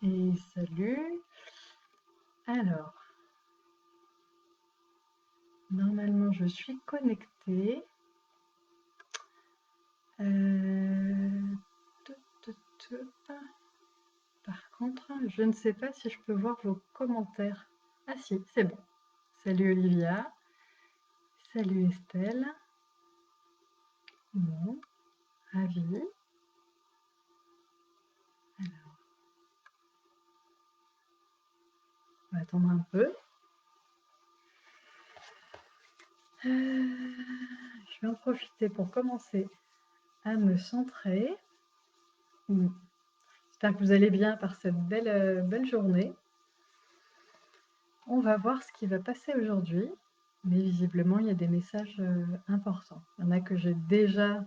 Et salut. Alors, normalement, je suis connectée. Tout, tout, tout. Par contre, je ne sais pas si je peux voir vos commentaires. Ah si, c'est bon. Salut Olivia. Salut Estelle. Bon, ravie. Alors, on va attendre un peu. Je vais en profiter pour commencer à me centrer. J'espère que vous allez bien par cette belle journée. On va voir ce qui va passer aujourd'hui, mais visiblement, il y a des messages importants. Il y en a que j'ai déjà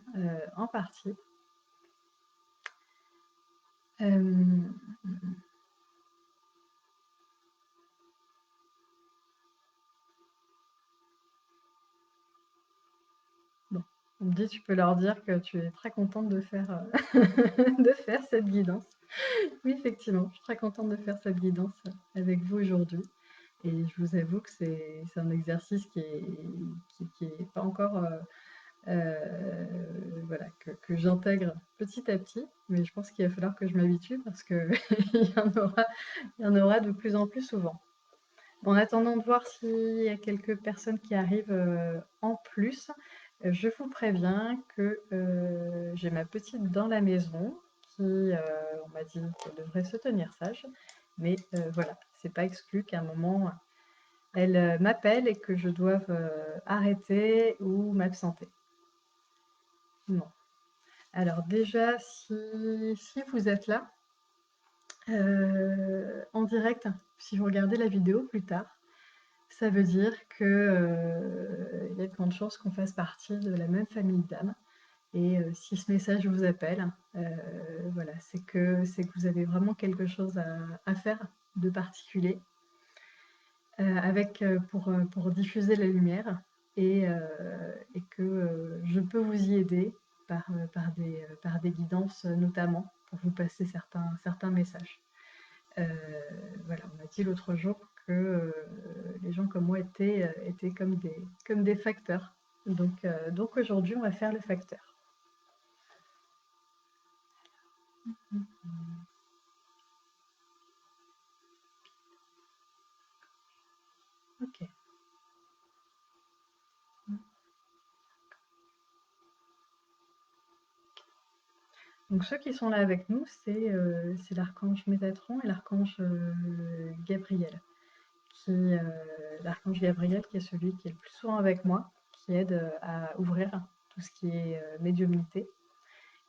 en partie. Bon, on me dit, tu peux leur dire que tu es très contente de faire, de faire cette guidance. Oui, effectivement, je suis très contente de faire cette guidance avec vous aujourd'hui. Et je vous avoue que c'est un exercice qui est pas encore voilà, que j'intègre petit à petit, mais je pense qu'il va falloir que je m'habitue parce que il y en aura de plus en plus souvent. En attendant de voir s'il y a quelques personnes qui arrivent en plus, je vous préviens que j'ai ma petite dans la maison qui, on m'a dit qu'elle devrait se tenir sage, mais voilà, c'est pas exclu qu'à un moment elle m'appelle et que je doive arrêter ou m'absenter. Non. Alors déjà, si vous êtes là, en direct, si vous regardez la vidéo plus tard, ça veut dire que, il y a de grandes chances qu'on fasse partie de la même famille d'âmes et si ce message vous appelle, voilà, c'est que vous avez vraiment quelque chose à faire de particulier, avec, pour diffuser la lumière et que, je peux vous y aider par des guidances, notamment pour vous passer certains messages. Voilà, on m'a dit l'autre jour que les gens comme moi étaient comme des facteurs. Donc aujourd'hui, on va faire le facteur. Ok. Donc ceux qui sont là avec nous, c'est l'archange Métatron et l'archange Gabriel. L'archange Gabriel qui est celui qui est le plus souvent avec moi, qui aide à ouvrir tout ce qui est médiumnité.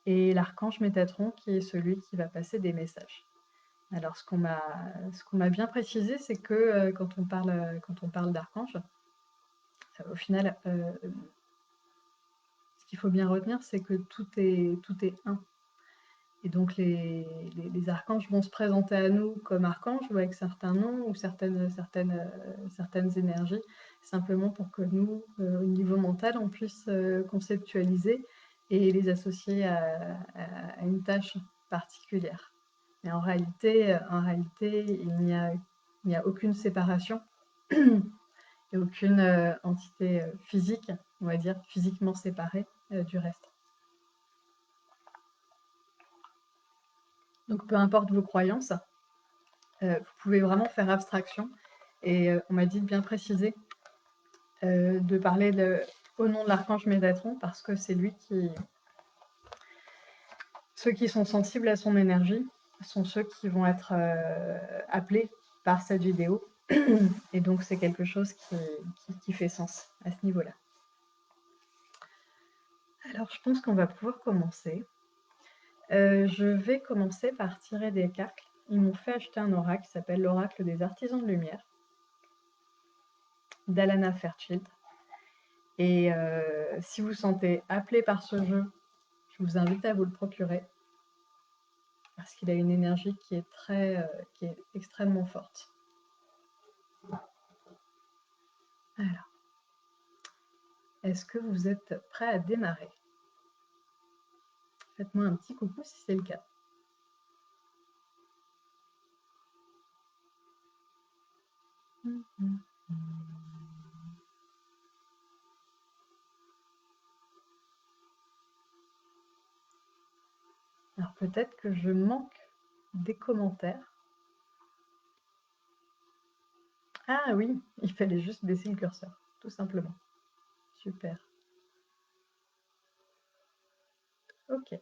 Et l'archange Métatron qui est celui qui va passer des messages. Alors, ce qu'on m'a bien précisé, c'est que quand on parle d'archange, au final, ce qu'il faut bien retenir, c'est que tout est un. Et donc, les archanges vont se présenter à nous comme archanges ou avec certains noms ou certaines énergies, simplement pour que nous, au niveau mental, on puisse conceptualiser et les associer à une tâche particulière. Mais en réalité, il n'y a aucune séparation et aucune entité physique, on va dire, physiquement séparée du reste. Donc, peu importe vos croyances, vous pouvez vraiment faire abstraction. Et on m'a dit de bien préciser de parler au nom de l'archange Métatron parce que c'est lui qui... Ceux qui sont sensibles à son énergie sont ceux qui vont être appelés par cette vidéo. Et donc, c'est quelque chose qui fait sens à ce niveau-là. Alors, je pense qu'on va pouvoir commencer. Je vais commencer par tirer des cartes. Ils m'ont fait acheter un oracle qui s'appelle l'oracle des artisans de lumière, d'Alana Fairchild. Et si vous sentez appelé par ce jeu, je je vous invite à vous le procurer parce qu'il a une énergie qui est qui est extrêmement forte. Alors, est-ce que vous êtes prêt à démarrer? Faites-moi un petit coucou si c'est le cas. Alors peut-être que je manque des commentaires. Ah oui, il fallait juste baisser le curseur, tout simplement. Super. Ok.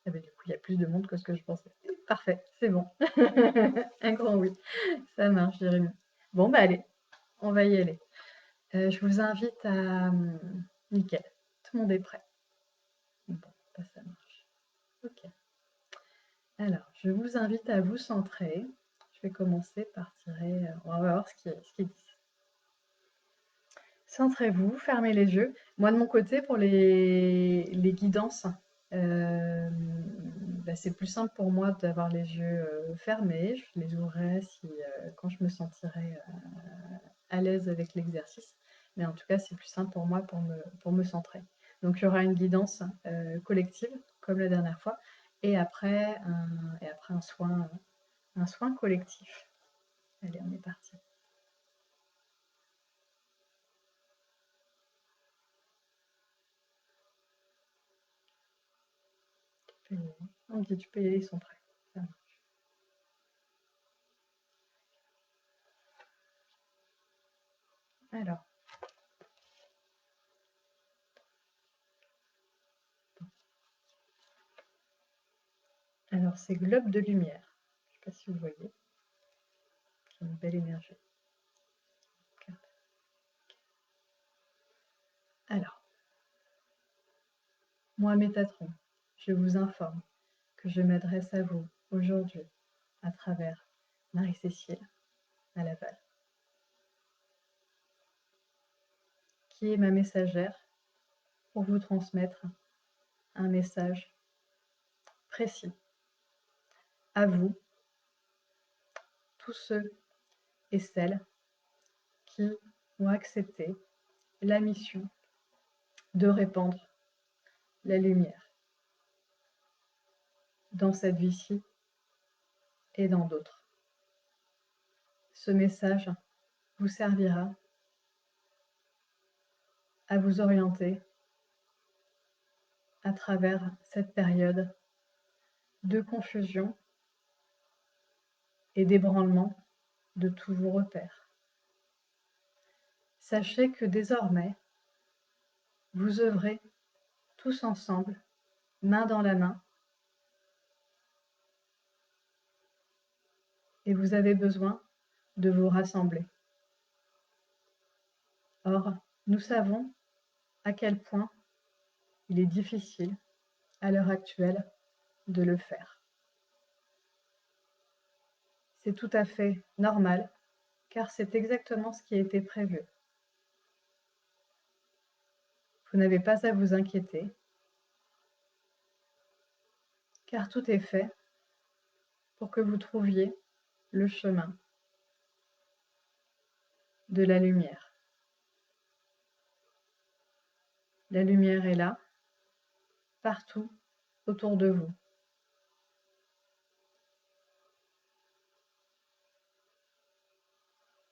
Ah ben, du coup, il y a plus de monde que ce que je pensais. Parfait, c'est bon. Un grand oui. Ça marche, Jérémy. Bon, bah allez, on va y aller. Je vous invite à... Nickel, tout le monde est prêt. Bon, bah, ça marche. Ok. Alors, je vous invite à vous centrer. Je vais commencer par tirer... On va voir ce qu'ils disent. Centrez-vous, fermez les yeux. Moi, de mon côté, pour les guidances, bah, c'est plus simple pour moi d'avoir les yeux fermés. Je les ouvrirai quand je me sentirai à l'aise avec l'exercice. Mais en tout cas, c'est plus simple pour moi pour me centrer. Donc, il y aura une guidance collective, comme la dernière fois, et après un soin collectif. Allez, on est parti. Ok, tu peux y aller, ils sont prêts. Ça marche. Alors c'est globe de lumière. Je ne sais pas si vous voyez. C'est une belle énergie. Alors, moi Métatron, je vous informe que je m'adresse à vous aujourd'hui à travers Marie-Cécile à Laval, qui est ma messagère pour vous transmettre un message précis à vous, tous ceux et celles qui ont accepté la mission de répandre la lumière dans cette vie-ci et dans d'autres. Ce message vous servira à vous orienter à travers cette période de confusion et d'ébranlement de tous vos repères. Sachez que désormais, vous œuvrez tous ensemble, main dans la main, et vous avez besoin de vous rassembler. Or, nous savons à quel point il est difficile, à l'heure actuelle, de le faire. C'est tout à fait normal, car c'est exactement ce qui a été prévu. Vous n'avez pas à vous inquiéter, car tout est fait pour que vous trouviez le chemin de la lumière. La lumière est là, partout autour de vous.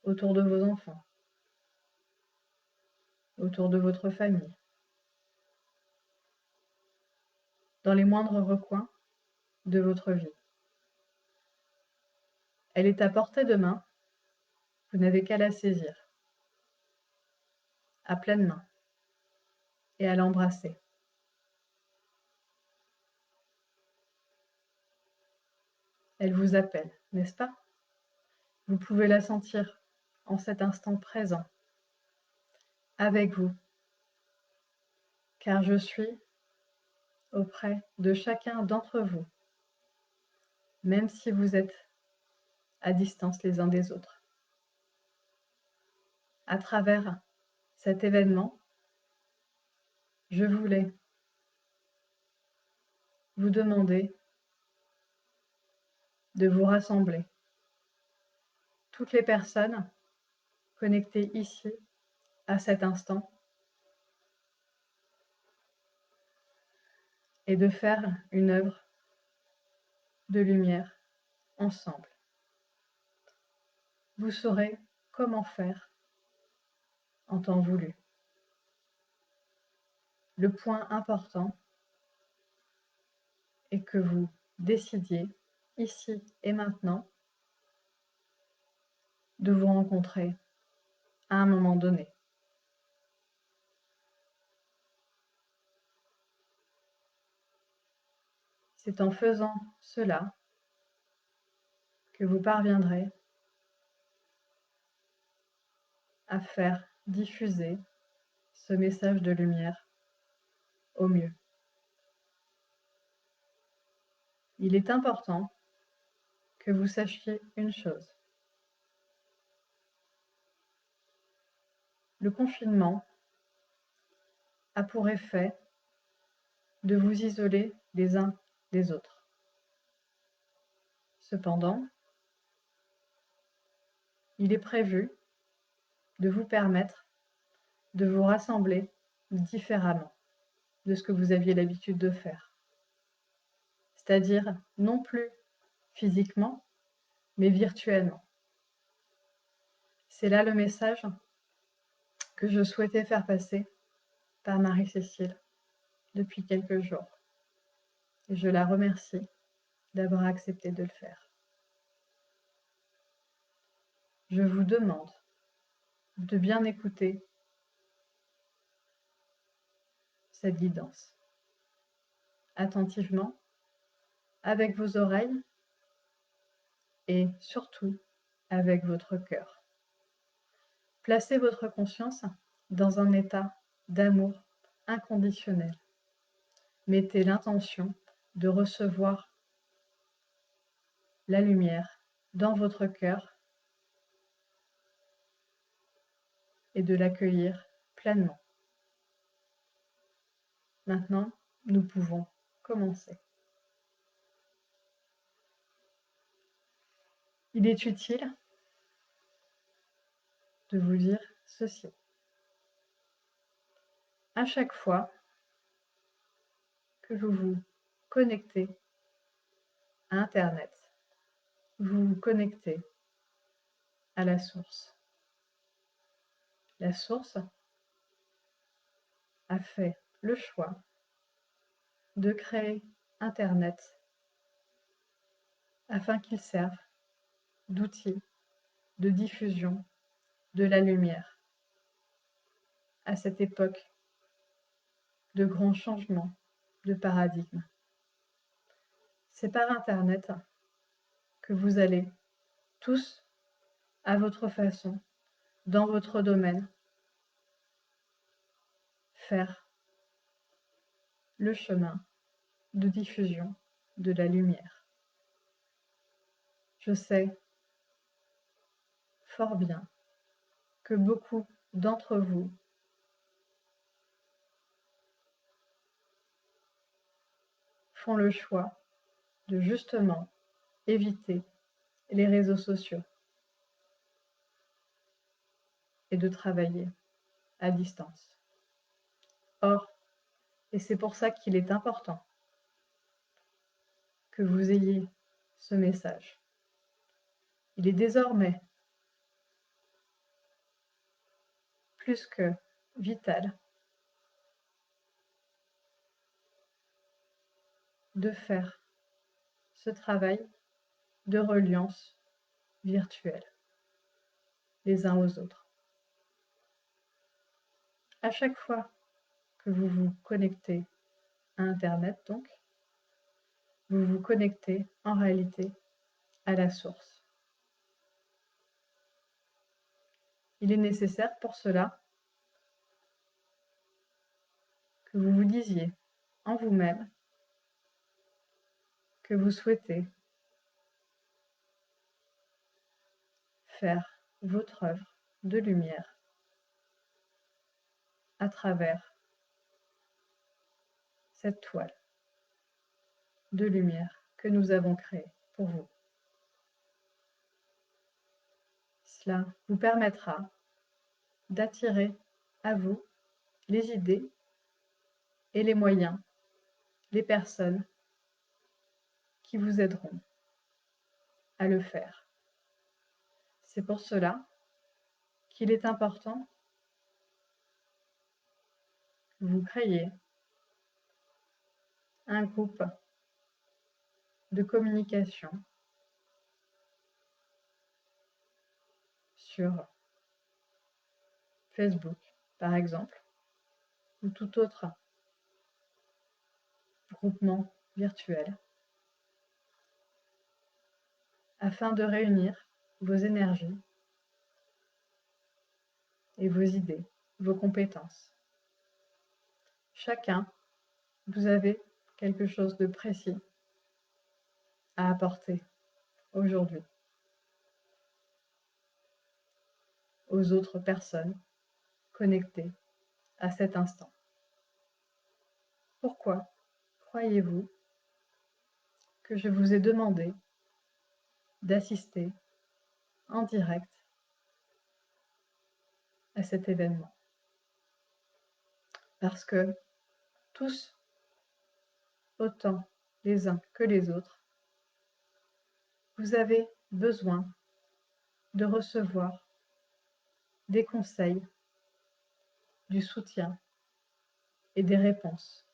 Autour de vos enfants, autour de votre famille, dans les moindres recoins de votre vie. Elle est à portée de main, vous n'avez qu'à la saisir, à pleine main, et à l'embrasser. Elle vous appelle, n'est-ce pas? Vous pouvez la sentir en cet instant présent, avec vous, car je suis auprès de chacun d'entre vous, même si vous êtes à distance les uns des autres. À travers cet événement, je voulais vous demander de vous rassembler. Toutes les personnes connectées ici, à cet instant, et de faire une œuvre de lumière ensemble. Vous saurez comment faire en temps voulu. Le point important est que vous décidiez, ici et maintenant, de vous rencontrer à un moment donné. C'est en faisant cela que vous parviendrez à faire diffuser ce message de lumière au mieux. Il est important que vous sachiez une chose. Le confinement a pour effet de vous isoler les uns des autres. Cependant, il est prévu de vous permettre de vous rassembler différemment de ce que vous aviez l'habitude de faire. C'est-à-dire non plus physiquement, mais virtuellement. C'est là le message que je souhaitais faire passer par Marie-Cécile depuis quelques jours. Et je la remercie d'avoir accepté de le faire. Je vous demande de bien écouter cette guidance attentivement, avec vos oreilles et surtout avec votre cœur. Placez votre conscience dans un état d'amour inconditionnel. Mettez l'intention de recevoir la lumière dans votre cœur et de l'accueillir pleinement. Maintenant, nous pouvons commencer. Il est utile de vous dire ceci. À chaque fois que vous vous connectez à Internet, vous vous connectez à la source. La source a fait le choix de créer Internet afin qu'il serve d'outil de diffusion de la lumière à cette époque de grands changements de paradigme. C'est par Internet que vous allez tous, à votre façon, dans votre domaine, faire le chemin de diffusion de la lumière. Je sais fort bien que beaucoup d'entre vous font le choix de justement éviter les réseaux sociaux et de travailler à distance. Or, et c'est pour ça qu'il est important que vous ayez ce message, il est désormais plus que vital de faire ce travail de reliance virtuelle les uns aux autres. À chaque fois que vous vous connectez à Internet, donc, vous vous connectez en réalité à la source. Il est nécessaire pour cela que vous vous disiez en vous-même que vous souhaitez faire votre œuvre de lumière à travers cette toile. de lumière que nous avons créé pour vous. Cela vous permettra d'attirer à vous les idées et les moyens, les personnes qui vous aideront à le faire. C'est pour cela qu'il est important que vous créiez un groupe de communication sur Facebook, par exemple, ou tout autre groupement virtuel, afin de réunir vos énergies et vos idées, vos compétences. Chacun, vous avez quelque chose de précis à apporter aujourd'hui aux autres personnes connectées à cet instant. Pourquoi croyez-vous que je vous ai demandé d'assister en direct à cet événement? Parce que tous, autant les uns que les autres, vous avez besoin de recevoir des conseils, du soutien et des réponses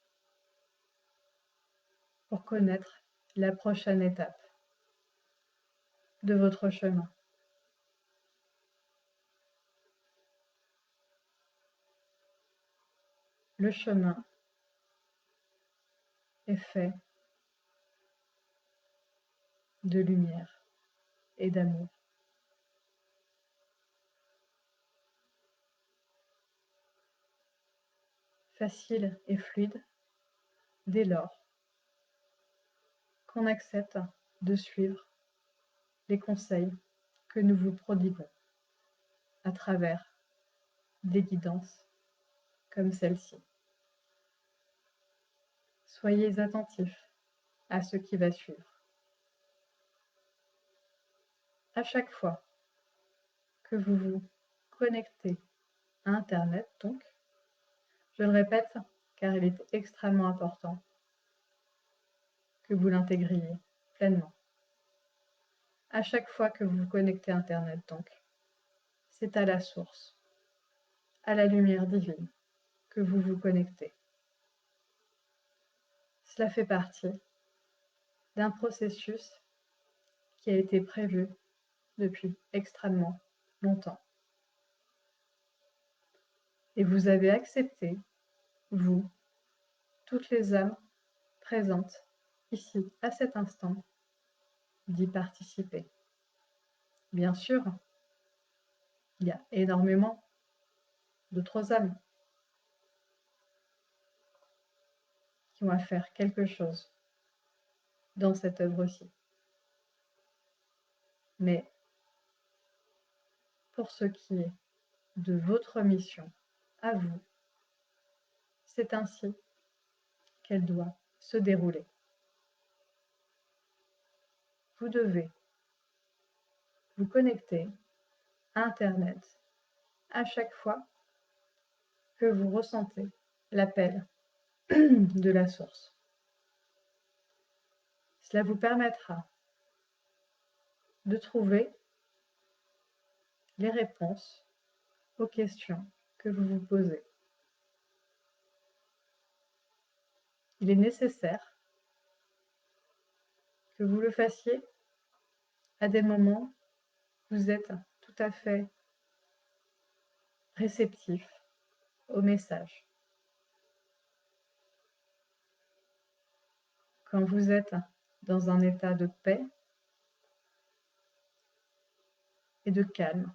pour connaître la prochaine étape de votre chemin. Le chemin est fait de lumière et d'amour. Facile et fluide dès lors qu'on accepte de suivre les conseils que nous vous prodiguons à travers des guidances comme celle-ci. Soyez attentifs à ce qui va suivre. À chaque fois que vous vous connectez à Internet, donc, je le répète, car il est extrêmement important que vous l'intégriez pleinement. À chaque fois que vous vous connectez à Internet, donc, c'est à la source, à la lumière divine, que vous vous connectez. Cela fait partie d'un processus qui a été prévu depuis extrêmement longtemps. Et vous avez accepté, vous, toutes les âmes présentes ici, à cet instant, d'y participer. Bien sûr, il y a énormément d'autres âmes qui ont à faire quelque chose dans cette œuvre-ci. Mais pour ce qui est de votre mission à vous, c'est ainsi qu'elle doit se dérouler. Vous devez vous connecter à Internet à chaque fois que vous ressentez l'appel de la source. Cela vous permettra de trouver les réponses aux questions que vous vous posez. Il est nécessaire que vous le fassiez à des moments où vous êtes tout à fait réceptif au message. Quand vous êtes dans un état de paix et de calme,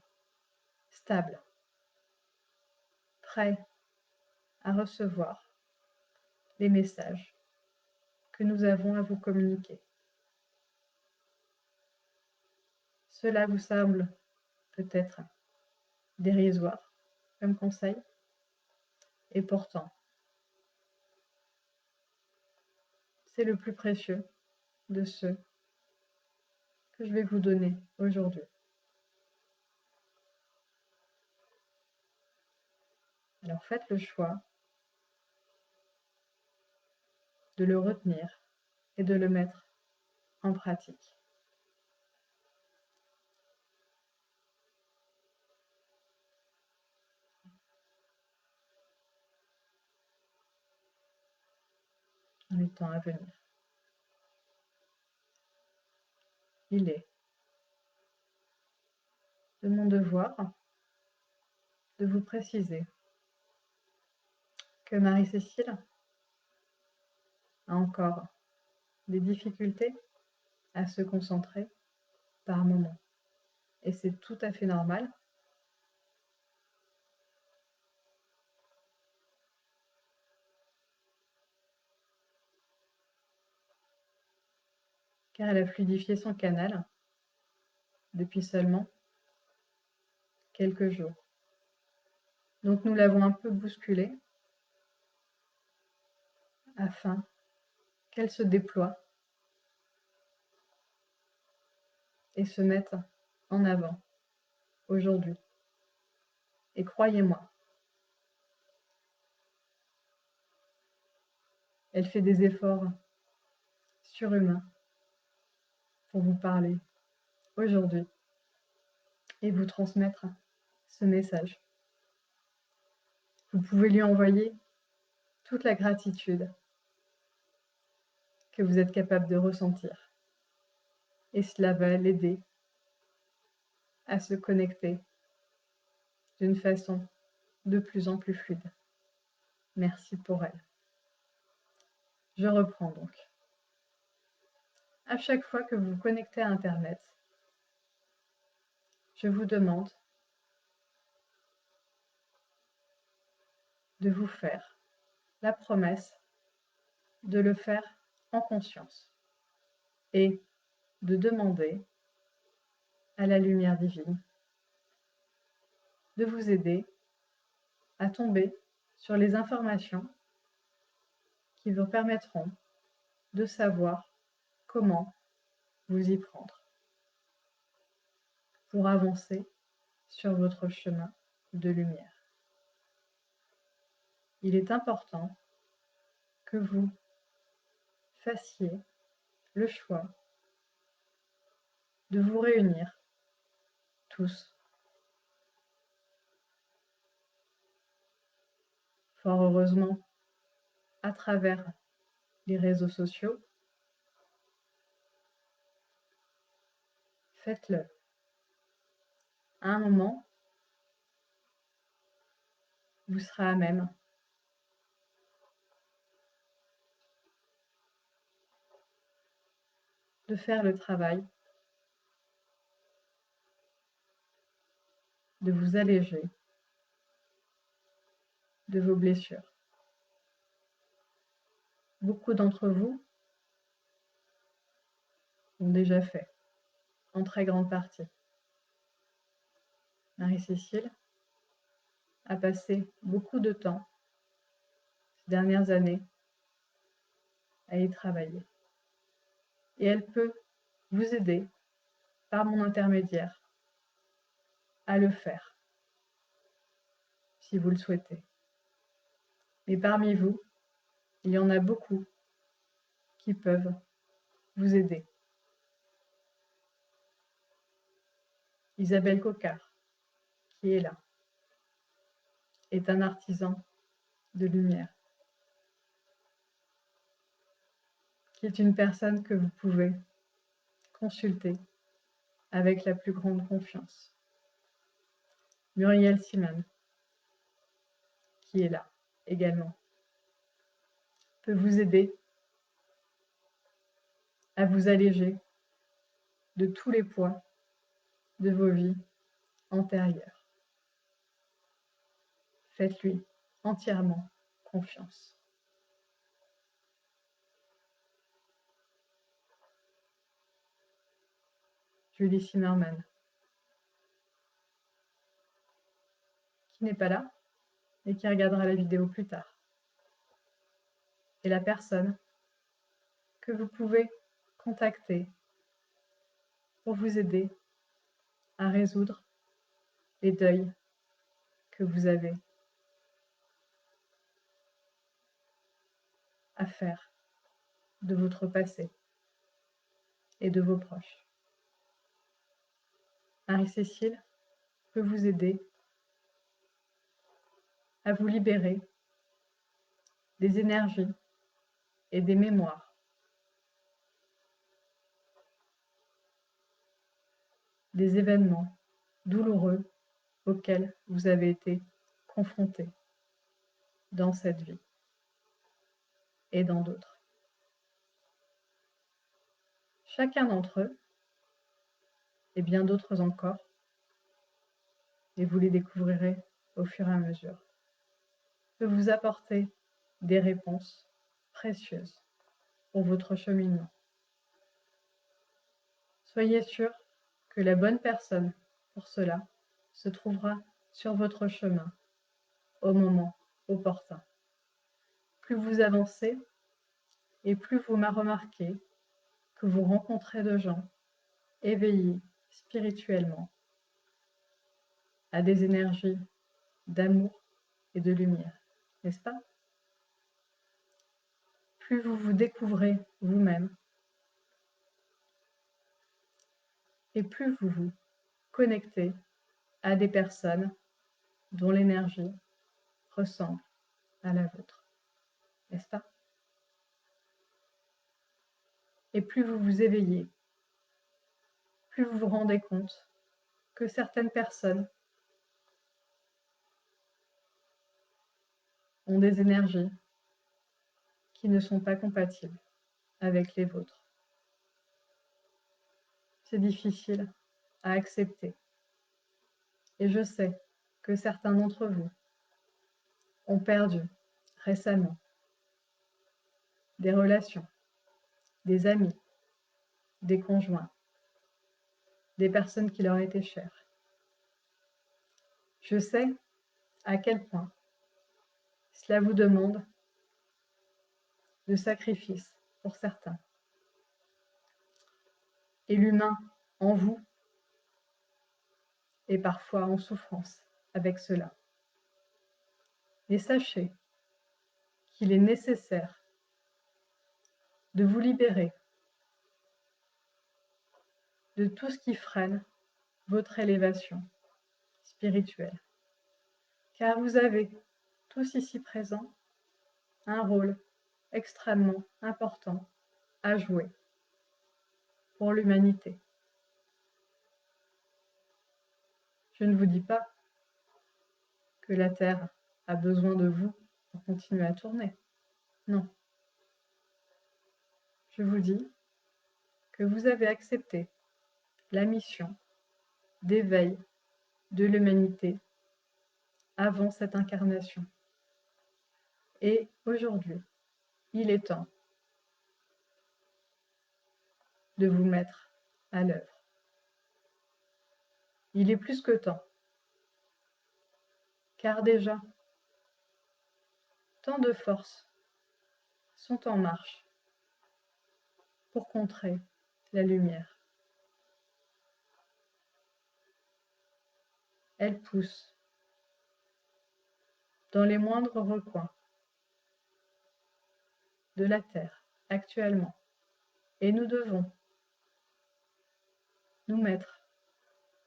stable, prêt à recevoir les messages que nous avons à vous communiquer. Cela vous semble peut-être dérisoire comme conseil, et pourtant, c'est le plus précieux de ceux que je vais vous donner aujourd'hui. Alors faites le choix de le retenir et de le mettre en pratique. Dans les temps à venir. Il est de mon devoir de vous préciser que Marie-Cécile a encore des difficultés à se concentrer par moment. Et c'est tout à fait normal. Car elle a fluidifié son canal depuis seulement quelques jours. Donc nous l'avons un peu bousculée afin qu'elle se déploie et se mette en avant aujourd'hui. Et croyez-moi, elle fait des efforts surhumains pour vous parler aujourd'hui et vous transmettre ce message. Vous pouvez lui envoyer toute la gratitude que vous êtes capable de ressentir. Et cela va l'aider à se connecter d'une façon de plus en plus fluide. Merci pour elle. Je reprends donc. À chaque fois que vous vous connectez à Internet, je vous demande de vous faire la promesse de le faire en conscience et de demander à la lumière divine de vous aider à tomber sur les informations qui vous permettront de savoir comment vous y prendre pour avancer sur votre chemin de lumière. Il est important que vous fassiez le choix de vous réunir tous. Fort heureusement, à travers les réseaux sociaux, faites-le. À un moment, vous serez à même de faire le travail, de vous alléger de vos blessures. Beaucoup d'entre vous l'ont déjà fait, en très grande partie. Marie-Cécile a passé beaucoup de temps, ces dernières années, à y travailler. Et elle peut vous aider, par mon intermédiaire, à le faire, si vous le souhaitez. Mais parmi vous, il y en a beaucoup qui peuvent vous aider. Isabelle Coquart, qui est là, est un artisan de lumière, qui est une personne que vous pouvez consulter avec la plus grande confiance. Muriel Simon, qui est là également, peut vous aider à vous alléger de tous les poids de vos vies antérieures. Faites-lui entièrement confiance. Julie Zimmerman, qui n'est pas là et qui regardera la vidéo plus tard. Et la personne que vous pouvez contacter pour vous aider à résoudre les deuils que vous avez à faire de votre passé et de vos proches. Marie-Cécile peut vous aider à vous libérer des énergies et des mémoires, des événements douloureux auxquels vous avez été confrontés dans cette vie et dans d'autres. Chacun d'entre eux, et bien d'autres encore, et vous les découvrirez au fur et à mesure, peut vous apporter des réponses précieuses pour votre cheminement. Soyez sûr que la bonne personne pour cela se trouvera sur votre chemin au moment opportun. Plus vous avancez et plus vous remarquez que vous rencontrez de gens éveillés spirituellement à des énergies d'amour et de lumière, n'est-ce pas? Plus vous vous découvrez vous-même et plus vous vous connectez à des personnes dont l'énergie ressemble à la vôtre, n'est-ce pas? Et plus vous vous éveillez, plus vous vous rendez compte que certaines personnes ont des énergies qui ne sont pas compatibles avec les vôtres. C'est difficile à accepter. Et je sais que certains d'entre vous ont perdu récemment des relations, des amis, des conjoints, des personnes qui leur étaient chères. Je sais à quel point cela vous demande de sacrifices pour certains. Et l'humain en vous est parfois en souffrance avec cela. Et sachez qu'il est nécessaire de vous libérer de tout ce qui freine votre élévation spirituelle. Car vous avez tous ici présents un rôle extrêmement important à jouer pour l'humanité. Je ne vous dis pas que la Terre a besoin de vous pour continuer à tourner. Non. Je vous dis que vous avez accepté la mission d'éveil de l'humanité avant cette incarnation. Et aujourd'hui, il est temps de vous mettre à l'œuvre. Il est plus que temps, car déjà, tant de forces sont en marche pour contrer la lumière. Elles poussent dans les moindres recoins de la Terre actuellement, et nous devons nous mettre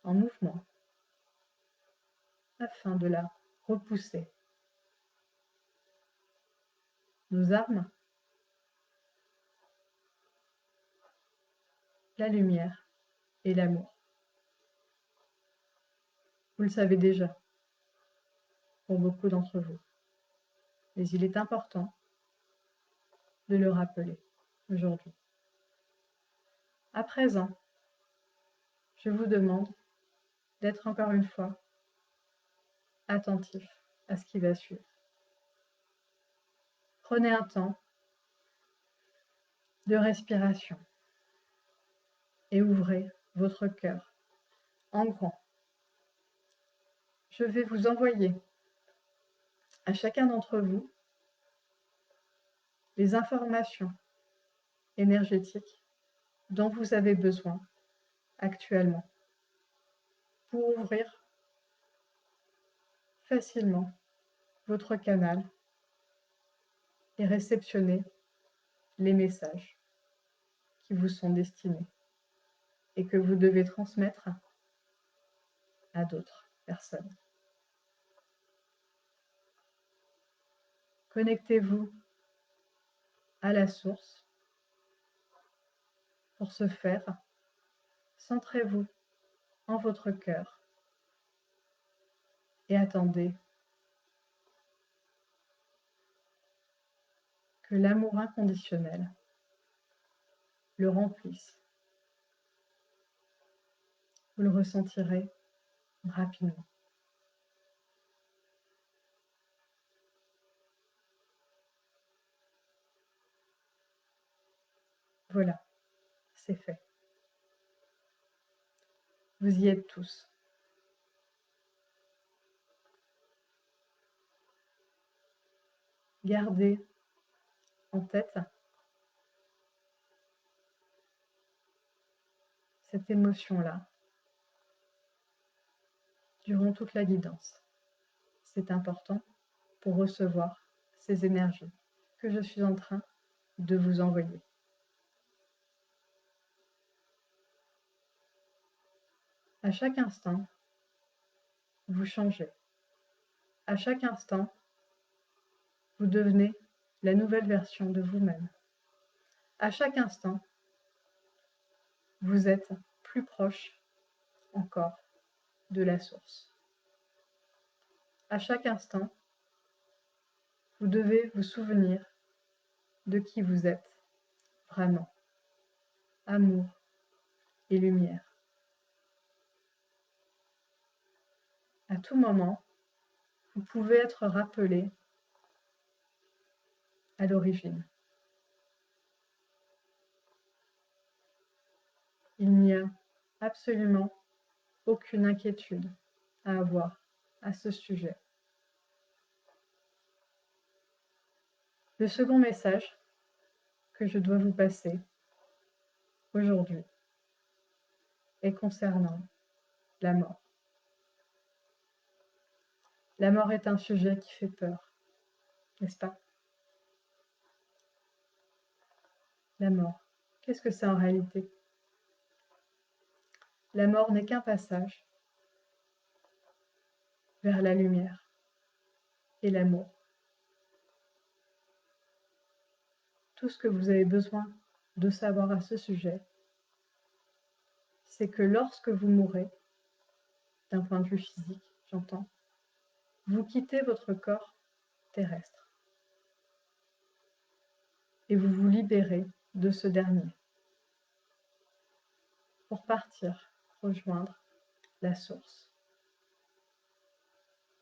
en mouvement afin de la repousser. Nos armes, la lumière et l'amour. Vous le savez déjà pour beaucoup d'entre vous, mais il est important de le rappeler aujourd'hui. À présent, je vous demande d'être encore une fois attentif à ce qui va suivre. Prenez un temps de respiration et ouvrez votre cœur en grand. Je vais vous envoyer à chacun d'entre vous les informations énergétiques dont vous avez besoin actuellement pour ouvrir facilement votre canal et réceptionner les messages qui vous sont destinés et que vous devez transmettre à d'autres personnes. Connectez-vous à la source. Pour ce faire, centrez-vous en votre cœur et attendez que l'amour inconditionnel le remplisse. Vous le ressentirez rapidement. Voilà, c'est fait. Vous y êtes tous. Gardez en tête cette émotion-là durant toute la guidance. C'est important pour recevoir ces énergies que je suis en train de vous envoyer. À chaque instant, vous changez. À chaque instant, vous devenez la nouvelle version de vous-même. À chaque instant, vous êtes plus proche encore de la source. À chaque instant, vous devez vous souvenir de qui vous êtes vraiment. Amour et lumière. À tout moment, vous pouvez être rappelé à l'origine. Il n'y a absolument aucune inquiétude à avoir à ce sujet. Le second message que je dois vous passer aujourd'hui est concernant la mort. La mort est un sujet qui fait peur, n'est-ce pas? La mort, qu'est-ce que c'est en réalité? La mort n'est qu'un passage vers la lumière et l'amour. Tout ce que vous avez besoin de savoir à ce sujet, c'est que lorsque vous mourrez, d'un point de vue physique, j'entends, vous quittez votre corps terrestre et vous vous libérez de ce dernier pour partir rejoindre la source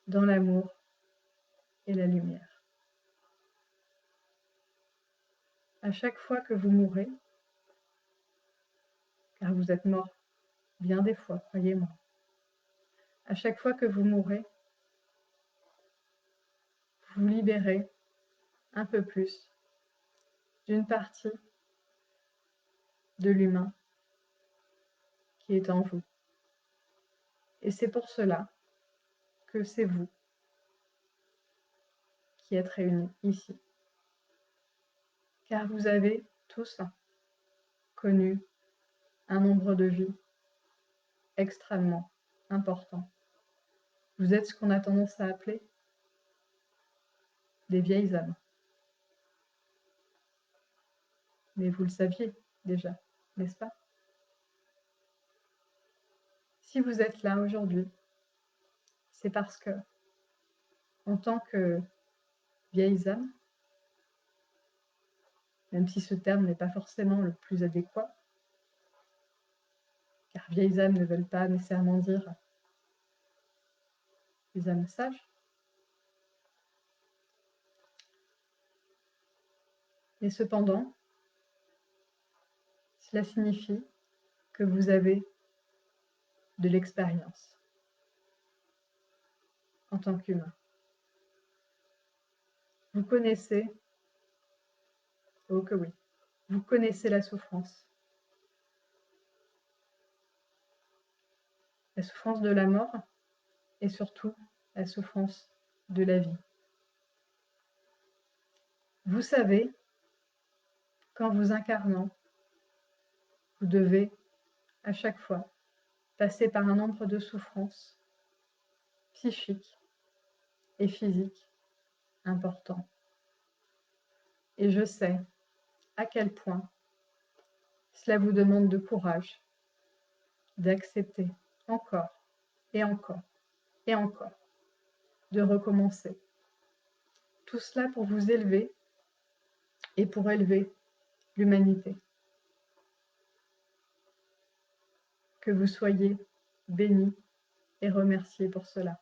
dans l'amour et la lumière. À chaque fois que vous mourrez, car vous êtes mort bien des fois, croyez-moi, à chaque fois que vous mourrez, vous libérez un peu plus d'une partie de l'humain qui est en vous. Et c'est pour cela que c'est vous qui êtes réunis ici. Car vous avez tous connu un nombre de vies extrêmement important. Vous êtes ce qu'on a tendance à appeler des vieilles âmes. Mais vous le saviez déjà, n'est-ce pas? Si vous êtes là aujourd'hui, c'est parce que, en tant que vieilles âmes, même si ce terme n'est pas forcément le plus adéquat, car vieilles âmes ne veulent pas nécessairement dire des âmes sages, mais cependant, cela signifie que vous avez de l'expérience en tant qu'humain. Vous connaissez, oh que oui, vous connaissez la souffrance, la souffrance de la mort et surtout la souffrance de la vie. Vous savez qu'en vous incarnant, vous devez à chaque fois passer par un nombre de souffrances psychiques et physiques importants. Et je sais à quel point cela vous demande de courage, d'accepter encore et encore et encore, de recommencer. Tout cela pour vous élever et pour élever l'humanité. Que vous soyez bénis et remerciés pour cela.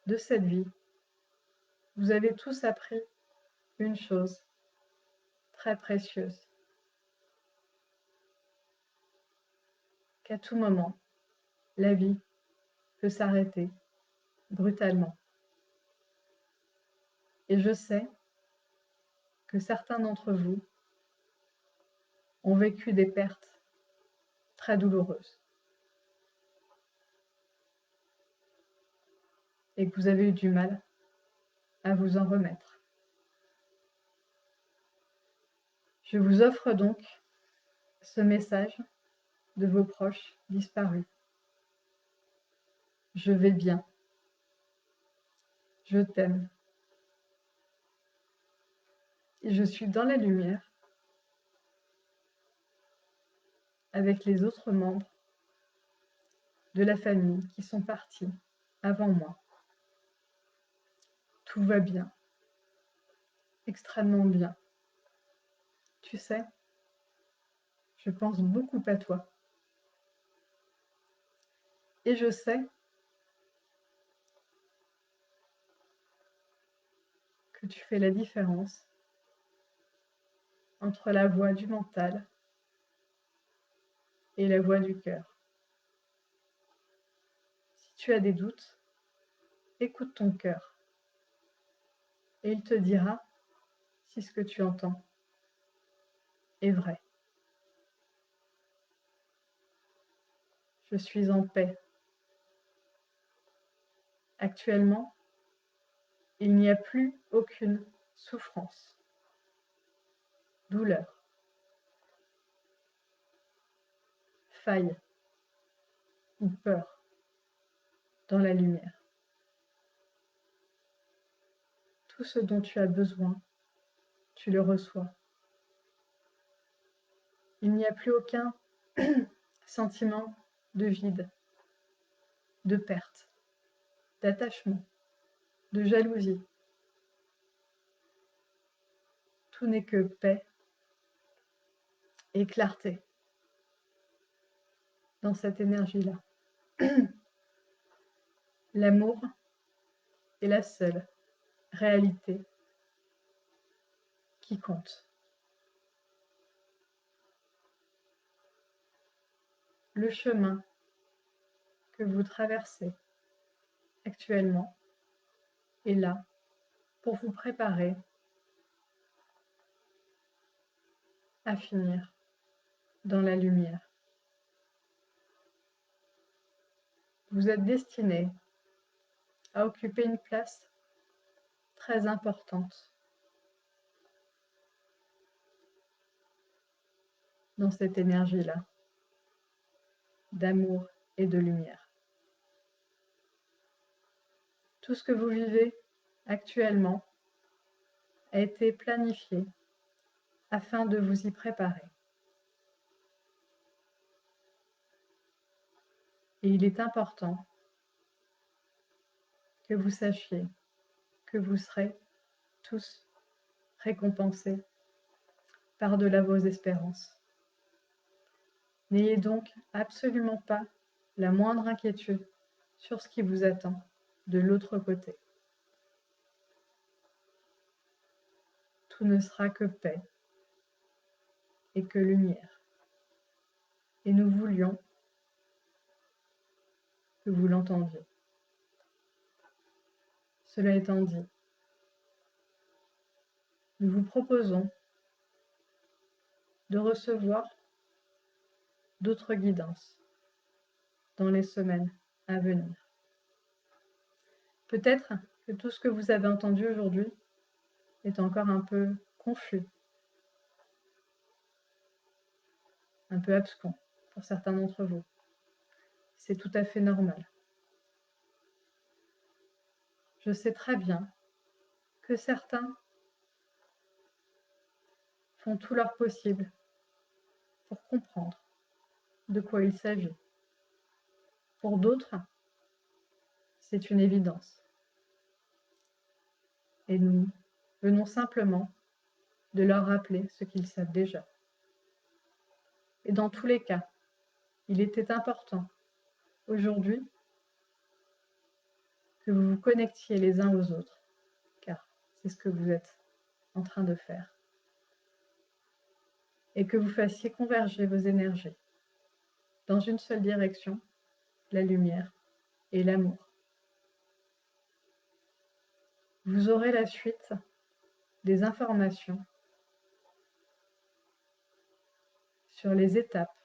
De cette vie, vous avez tous appris une chose très précieuse, qu'à tout moment, la vie peut s'arrêter brutalement. Et je sais que certains d'entre vous ont vécu des pertes très douloureuses et que vous avez eu du mal à vous en remettre. Je vous offre donc ce message de vos proches disparus. Je vais bien. Je t'aime. Et je suis dans la lumière avec les autres membres de la famille qui sont partis avant moi. Tout va bien, extrêmement bien. Tu sais, je pense beaucoup à toi. Et je sais que tu fais la différence entre la voix du mental et la voix du cœur. Si tu as des doutes, écoute ton cœur et il te dira si ce que tu entends est vrai. Je suis en paix. Actuellement, il n'y a plus aucune souffrance, douleur, faille ou peur dans la lumière. Tout ce dont tu as besoin, tu le reçois. Il n'y a plus aucun sentiment de vide, de perte, d'attachement, de jalousie. Tout n'est que paix et clarté dans cette énergie-là. L'amour est la seule réalité qui compte. Le chemin que vous traversez actuellement est là pour vous préparer à finir dans la lumière. Vous êtes destiné à occuper une place très importante dans cette énergie-là d'amour et de lumière. Tout ce que vous vivez actuellement a été planifié afin de vous y préparer. Et il est important que vous sachiez que vous serez tous récompensés par-delà vos espérances. N'ayez donc absolument pas la moindre inquiétude sur ce qui vous attend de l'autre côté. Tout ne sera que paix et que lumière. Et nous voulions que vous l'entendiez. Cela étant dit, nous vous proposons de recevoir d'autres guidances dans les semaines à venir. Peut-être que tout ce que vous avez entendu aujourd'hui est encore un peu confus, un peu abscon pour certains d'entre vous. C'est tout à fait normal. Je sais très bien que certains font tout leur possible pour comprendre de quoi il s'agit. Pour d'autres, c'est une évidence. Et nous venons simplement de leur rappeler ce qu'ils savent déjà. Et dans tous les cas, il était important aujourd'hui que vous vous connectiez les uns aux autres, car c'est ce que vous êtes en train de faire, et que vous fassiez converger vos énergies dans une seule direction, la lumière et l'amour. Vous aurez la suite des informations sur les étapes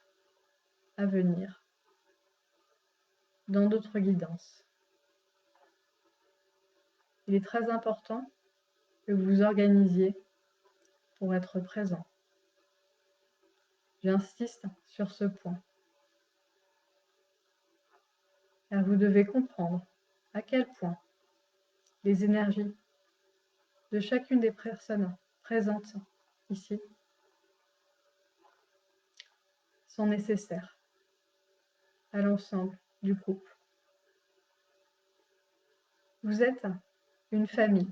à venir dans d'autres guidances. Il est très important que vous vous organisiez pour être présent. J'insiste sur ce point, car vous devez comprendre à quel point les énergies de chacune des personnes présentes ici sont nécessaires à l'ensemble du groupe. Vous êtes une famille,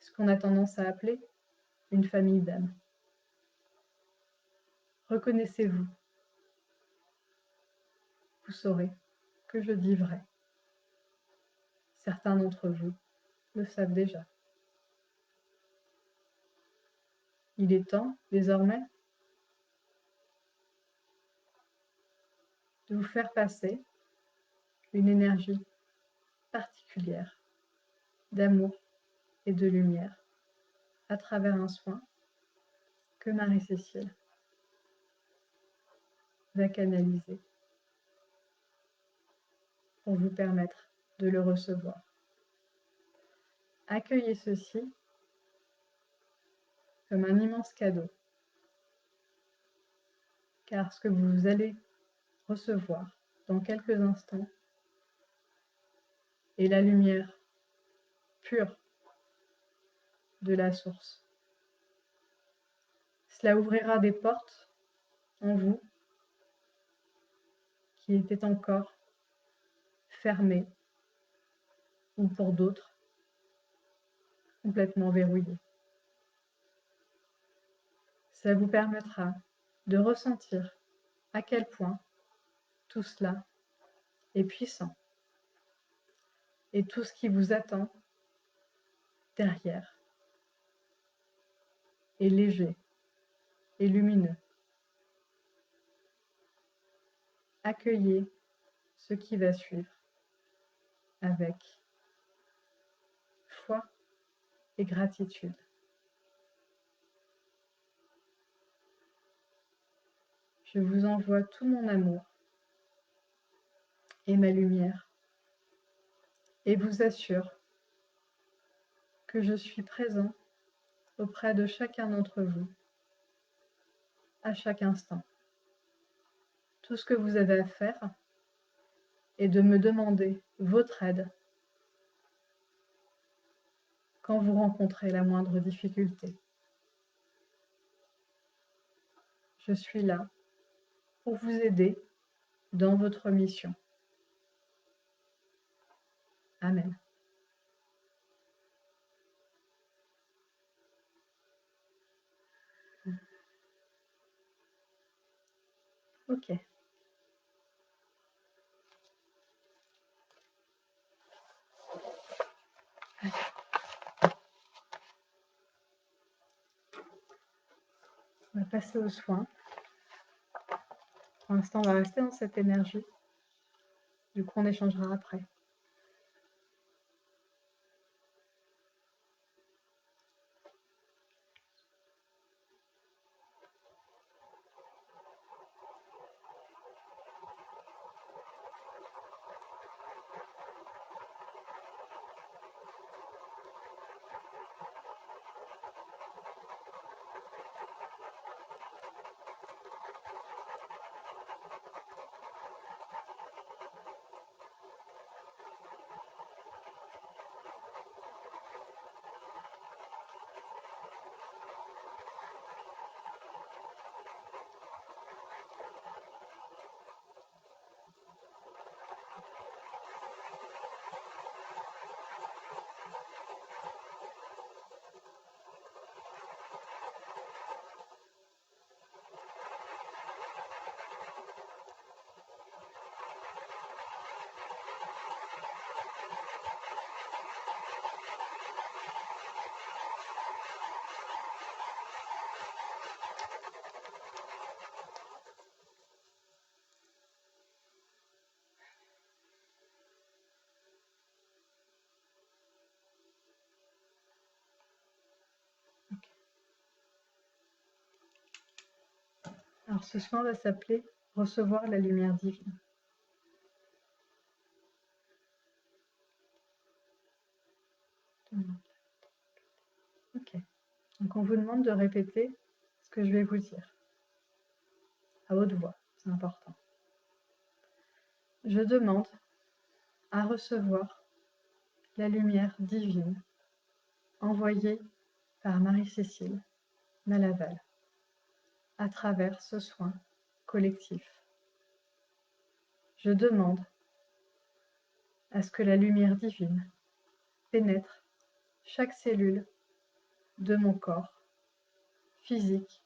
ce qu'on a tendance à appeler une famille d'âmes. Reconnaissez-vous. Vous saurez que je dis vrai. Certains d'entre vous le savent déjà. Il est temps, désormais, de vous faire passer une énergie particulière d'amour et de lumière à travers un soin que Marie-Cécile va canaliser pour vous permettre de le recevoir. Accueillez ceci comme un immense cadeau, car ce que vous allez recevoir dans quelques instants est la lumière pure de la source. Cela ouvrira des portes en vous qui étaient encore fermées ou pour d'autres complètement verrouillées. Ça vous permettra de ressentir à quel point tout cela est puissant et tout ce qui vous attend derrière est léger et lumineux. Accueillez ce qui va suivre avec foi et gratitude. Je vous envoie tout mon amour et ma lumière et vous assure que je suis présent auprès de chacun d'entre vous à chaque instant. Tout ce que vous avez à faire est de me demander votre aide quand vous rencontrez la moindre difficulté. Je suis là pour vous aider dans votre mission. Amen. Ok. On va passer aux soins. Pour l'instant, on va rester dans cette énergie. Du coup, on échangera après. Alors ce soin va s'appeler recevoir la lumière divine. Ok. Donc on vous demande de répéter ce que je vais vous dire à haute voix, c'est important. Je demande à recevoir la lumière divine envoyée par Marie-Cécile Malaval à travers ce soin collectif. Je demande à ce que la lumière divine pénètre chaque cellule de mon corps, physique,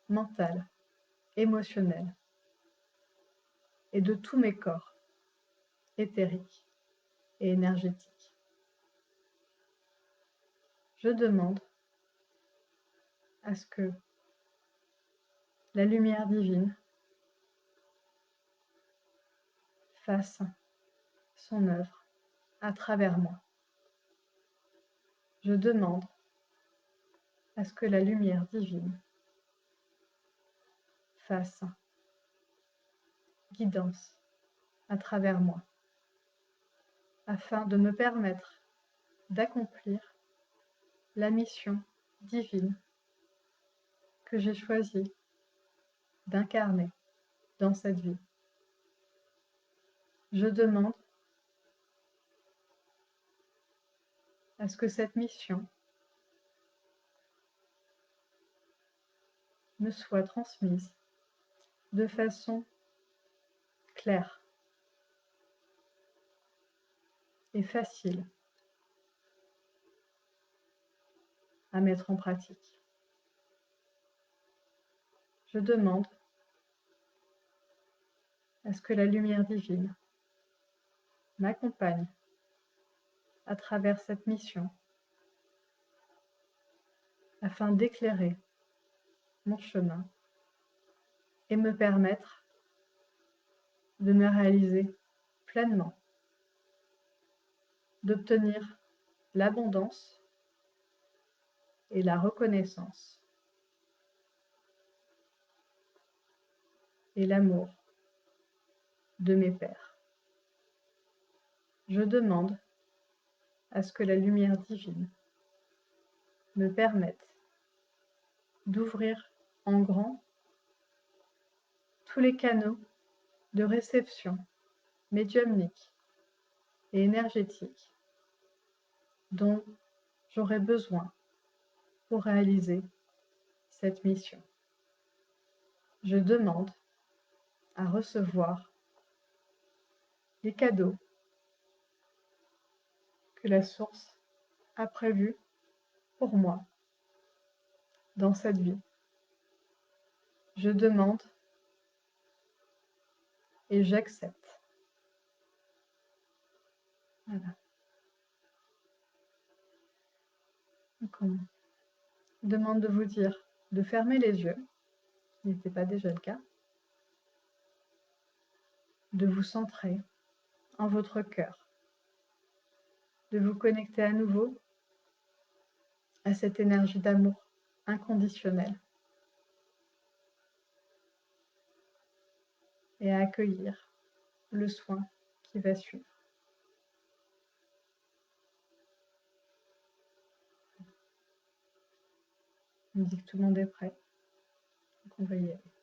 mental, émotionnel, et de tous mes corps, éthériques et énergétiques. Je demande à ce que la lumière divine fasse son œuvre à travers moi. Je demande à ce que la lumière divine fasse guidance à travers moi, afin de me permettre d'accomplir la mission divine que j'ai choisi d'incarner dans cette vie. Je demande à ce que cette mission me soit transmise de façon claire et facile à mettre en pratique. Je demande à ce que la lumière divine m'accompagne à travers cette mission afin d'éclairer mon chemin et me permettre de me réaliser pleinement, d'obtenir l'abondance et la reconnaissance et l'amour de mes pairs. Je demande à ce que la lumière divine me permette d'ouvrir en grand tous les canaux de réception médiumnique et énergétique dont j'aurai besoin pour réaliser cette mission. Je demande à recevoir les cadeaux que la source a prévus pour moi dans cette vie. Je demande et j'accepte. Voilà. Donc on demande de vous dire de fermer les yeux, ce qui n'était pas déjà le cas, de vous centrer en votre cœur, de vous connecter à nouveau à cette énergie d'amour inconditionnel et à accueillir le soin qui va suivre. On me dit que tout le monde est prêt, donc on va y aller.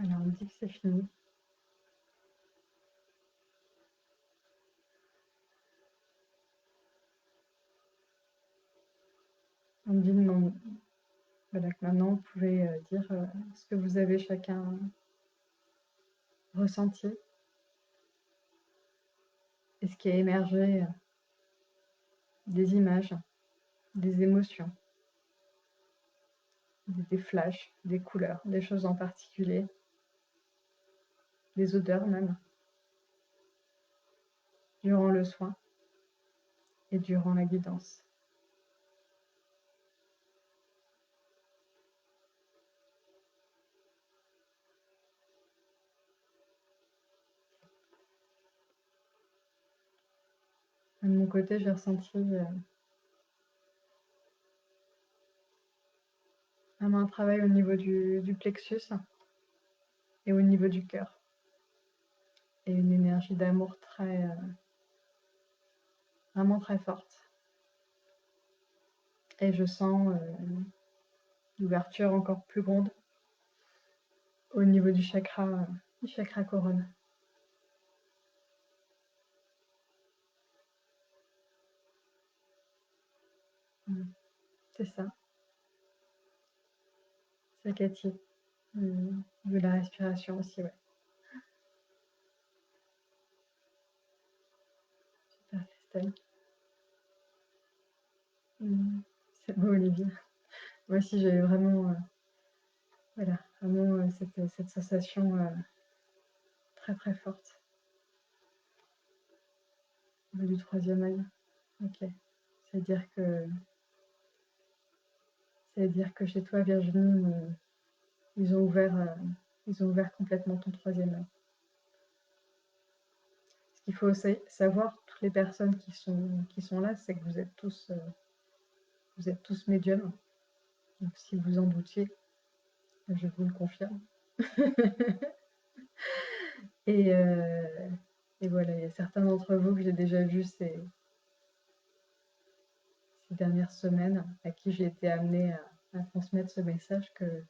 Alors, on me dit que c'est fini. On me dit non, voilà, que maintenant, vous pouvez dire ce que vous avez chacun ressenti et ce qui a émergé, des images, des émotions, des flashs, des couleurs, des choses en particulier, des odeurs même, durant le soin et durant la guidance. De mon côté, j'ai ressenti vraiment un travail au niveau du plexus et au niveau du cœur. Et une énergie d'amour vraiment très forte. Et je sens une ouverture encore plus grande au niveau du chakra couronne. C'est ça, c'est Cathy. De la respiration aussi, ouais. Super, Christelle. C'est beau, Olivier. Moi aussi, j'ai vraiment, voilà, vraiment cette sensation très très forte au niveau du troisième œil. Ok. C'est-à-dire que, c'est-à-dire que chez toi, Virginie, ils ont ouvert, euh, ils ont ouvert complètement ton troisième œil. Ce qu'il faut aussi savoir, toutes les personnes qui sont là, c'est que vous êtes tous médiums. Donc, si vous en doutiez, je vous le confirme. Et, euh, et voilà, il y a certains d'entre vous que j'ai déjà vus ces dernières semaines, à qui j'ai été amenée à transmettre ce message que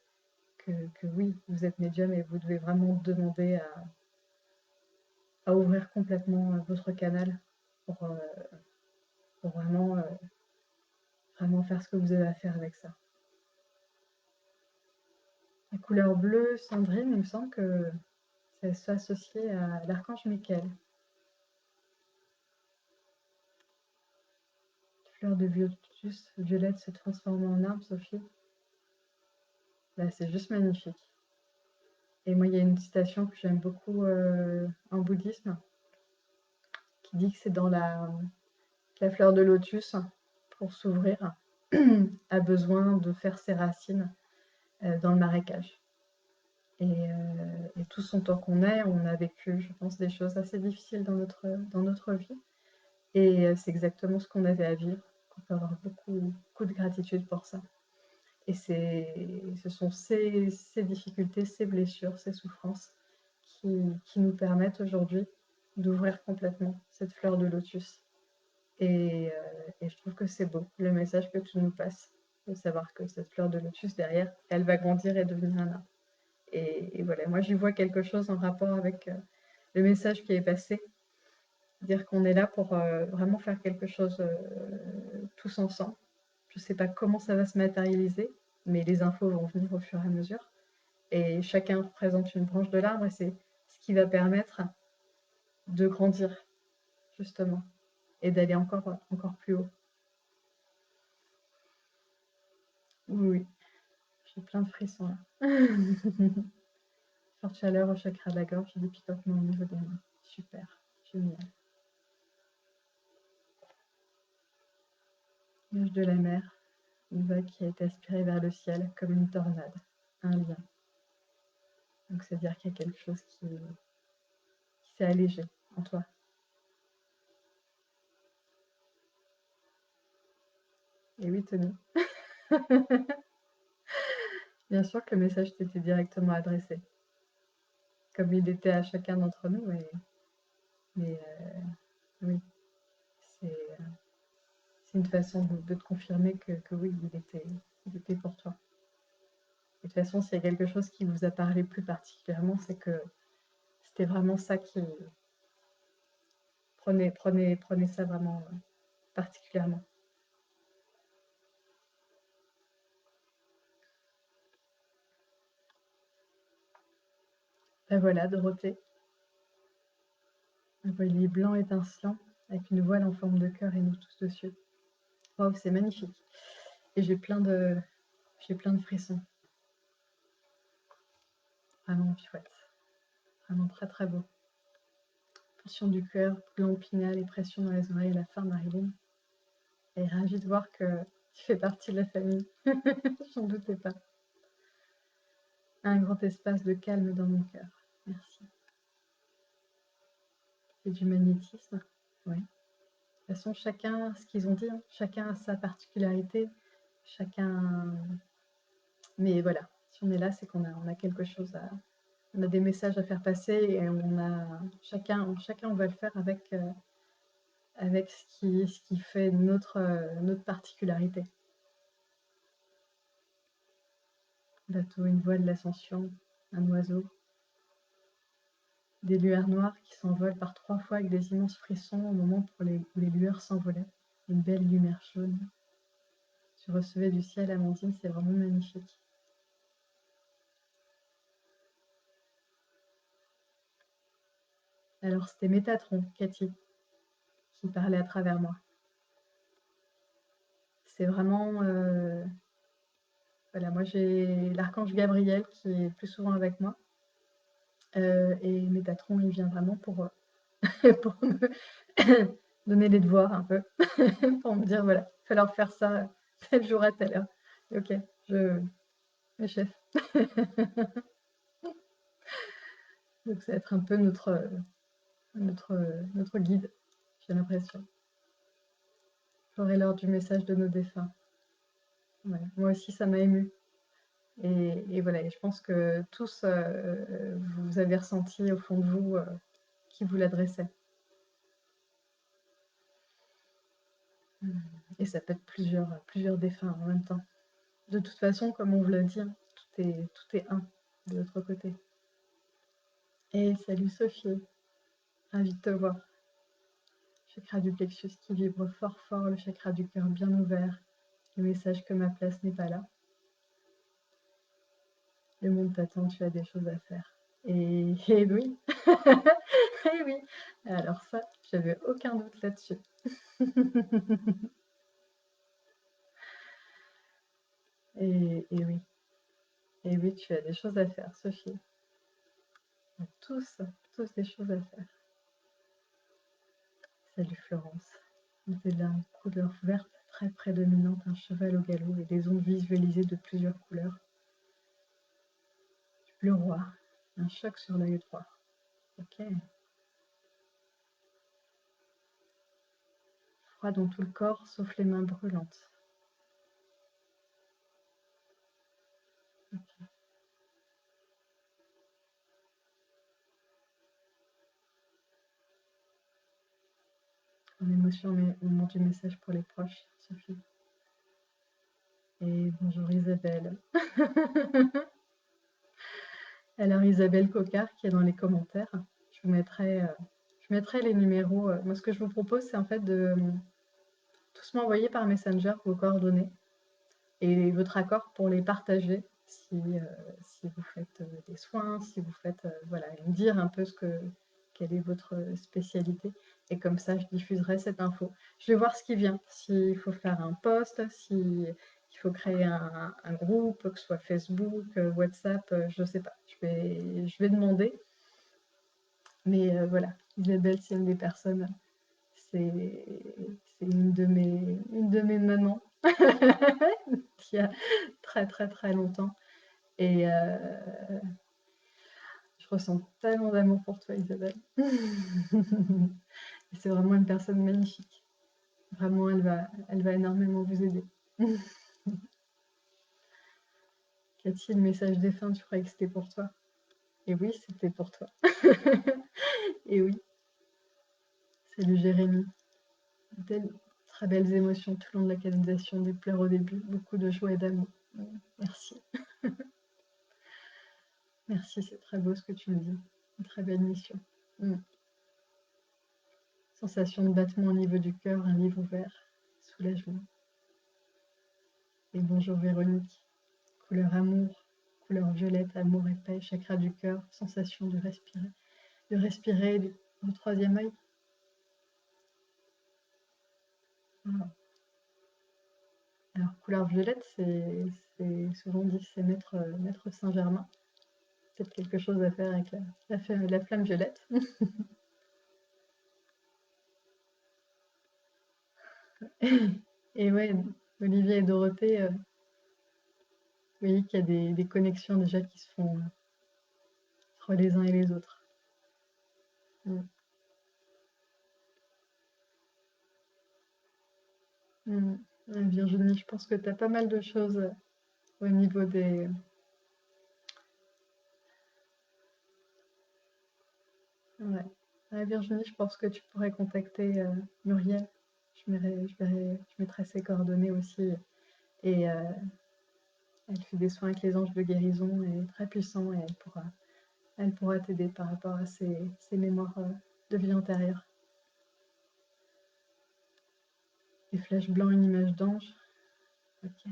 oui, vous êtes médium et vous devez vraiment demander à ouvrir complètement votre canal pour, euh, pour vraiment, vraiment faire ce que vous avez à faire avec ça. La couleur bleue, Sandrine, il me semble que c'est associé à l'archange Michael. Fleur de lotus violette se transformant en arbre, Sophie. Là, c'est juste magnifique. Et moi, il y a une citation que j'aime beaucoup en bouddhisme qui dit que c'est dans la fleur de lotus, pour s'ouvrir, a besoin de faire ses racines dans le marécage. Et tout son temps qu'on est, on a vécu, je pense, des choses assez difficiles dans notre vie. Et c'est exactement ce qu'on avait à vivre. On peut avoir beaucoup de gratitude pour ça. Et ce sont ces difficultés, ces blessures, ces souffrances qui nous permettent aujourd'hui d'ouvrir complètement cette fleur de lotus. Et je trouve que c'est beau, le message que tu nous passes, de savoir que cette fleur de lotus derrière, elle va grandir et devenir un arbre. Et voilà, moi j'y vois quelque chose en rapport avec le message qui est passé, dire qu'on est là pour vraiment faire quelque chose tous ensemble. Je ne sais pas comment ça va se matérialiser, mais les infos vont venir au fur et à mesure. Et chacun représente une branche de l'arbre et c'est ce qui va permettre de grandir, justement, et d'aller encore plus haut. Oui, oui, j'ai plein de frissons là. Forte chaleur au chakra de la gorge, des picotements au niveau des mains. Super, génial. Nuage de la mer, une vague qui a été aspirée vers le ciel comme une tornade. Un lien. Donc c'est-à-dire qu'il y a quelque chose qui s'est allégé en toi. Et oui, Tony. Bien sûr que le message t'était directement adressé, comme il était à chacun d'entre nous. Mais oui, c'est une façon de te confirmer que oui, il était pour toi. Et de toute façon, s'il y a quelque chose qui vous a parlé plus particulièrement, c'est que c'était vraiment ça qui... Prenez ça vraiment particulièrement. Ben voilà, Dorothée, un voilier blanc étincelant, avec une voile en forme de cœur et nous tous dessus. Waouh, c'est magnifique. Et j'ai plein de frissons. Vraiment chouette. Vraiment très très beau. Pression du cœur, blanc pinal et pression dans les oreilles à la fin, Marilyn. Et ravie de voir que tu fais partie de la famille. J'en doutais pas. Un grand espace de calme dans mon cœur. Merci. C'est du magnétisme. Oui. De toute façon, chacun, ce qu'ils ont dit, hein, chacun a sa particularité. Chacun. Mais voilà, si on est là, c'est on a quelque chose à. On a des messages à faire passer et on a. Chacun on va le faire avec ce qui fait notre particularité. Bateau, une voile d'ascension, un oiseau, des lueurs noires qui s'envolent par 3 fois avec des immenses frissons au moment où les lueurs s'envolaient. Une belle lumière jaune. Tu recevais du ciel, Amandine, c'est vraiment magnifique. Alors c'était Métatron, Cathy, qui parlait à travers moi. C'est vraiment... voilà, moi j'ai l'archange Gabriel qui est plus souvent avec moi. Et Métatron, il vient vraiment pour pour me donner les devoirs un peu, pour me dire, voilà, il va falloir faire ça tel jour à telle heure. Ok, le chef. Donc ça va être un peu notre guide, j'ai l'impression. J'aurai l'heure du message de nos défunts. Ouais, moi aussi, ça m'a émue. Et voilà, et je pense que tous, vous avez ressenti au fond de vous qui vous l'adressait. Et ça peut être plusieurs défunts en même temps. De toute façon, comme on vous l'a dit, hein, tout est un de l'autre côté. Et salut Sophie, ravie de te voir. Chakra du plexus qui vibre fort fort, le chakra du cœur bien ouvert. Le message que ma place n'est pas là. Le monde t'attend, tu as des choses à faire. Et oui, et oui. Alors ça, j'avais aucun doute là-dessus. Et oui, et oui, tu as des choses à faire, Sophie. On a tous des choses à faire. Salut Florence. Vous êtes là en couleur verte très prédominante, un cheval au galop et des ondes visualisées de plusieurs couleurs. Du bleu roi, un choc sur l'œil droit. Ok. Froid dans tout le corps, sauf les mains brûlantes. Okay. En émotion, au moment du message pour les proches, Sophie. Et bonjour Isabelle. Alors Isabelle Cocard qui est dans les commentaires. Je mettrai les numéros. Moi, ce que je vous propose, c'est en fait de tous m'envoyer par Messenger vos coordonnées et votre accord pour les partager si vous faites des soins, si vous faites, voilà, et me dire un peu quelle est votre spécialité. Et comme ça, je diffuserai cette info. Je vais voir ce qui vient, s'il faut faire un post, s'il faut créer un groupe, que ce soit Facebook, WhatsApp, je ne sais pas. Je vais demander. Mais voilà, Isabelle, c'est une des personnes, c'est une de mes mamans qui a très très très longtemps. Et je ressens tellement d'amour pour toi, Isabelle. C'est vraiment une personne magnifique. Vraiment, elle va énormément vous aider. Cathy, le message des fins, tu croyais que c'était pour toi? Et oui, c'était pour toi. Et oui, salut Jérémy. Très belles émotions tout le long de la canalisation, des pleurs au début, beaucoup de joie et d'amour. Merci. Merci, c'est très beau ce que tu me dis. Une très belle mission. Mm. Sensation de battement au niveau du cœur, un livre ouvert, soulagement. Et bonjour Véronique. Couleur amour, couleur violette, amour et paix, chakra du cœur, sensation de respirer du troisième œil. Voilà. Alors, couleur violette, c'est souvent dit c'est maître Saint-Germain. Peut-être quelque chose à faire avec la flamme violette. Et ouais, Olivier et Dorothée, vous voyez qu'il y a des connexions déjà qui se font entre les uns et les autres. Mm. Mm. Virginie, je pense que tu as pas mal de choses au niveau des... Ouais. Ouais, Virginie, je pense que tu pourrais contacter Muriel. Je mettrai ses coordonnées aussi. Et elle fait des soins avec les anges de guérison et très puissant et elle pourra t'aider par rapport à ses mémoires de vie antérieure. Les flèches blancs, une image d'ange. Ok.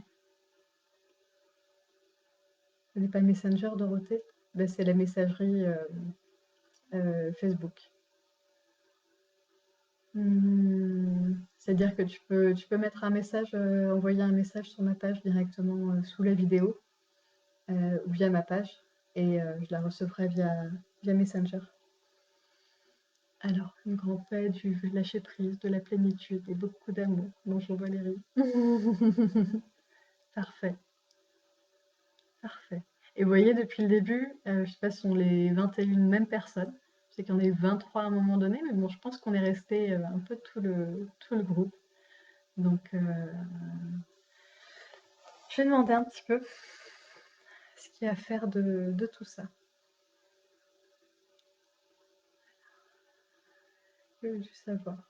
Ce n'est pas Messenger, Dorothée? Ben, c'est la messagerie Facebook. C'est-à-dire que tu peux mettre un message, envoyer un message sur ma page directement sous la vidéo ou via ma page et je la recevrai via Messenger. Alors, une grande paix, du lâcher prise, de la plénitude et beaucoup d'amour. Bonjour Valérie. Parfait, parfait. Et vous voyez, depuis le début, je ne sais pas si on les 21 mêmes personnes. Je sais qu'il y en a eu 23 à un moment donné, mais bon, je pense qu'on est resté un peu tout le groupe. Donc, je vais demander un petit peu ce qu'il y a à faire de tout ça. Je veux juste savoir.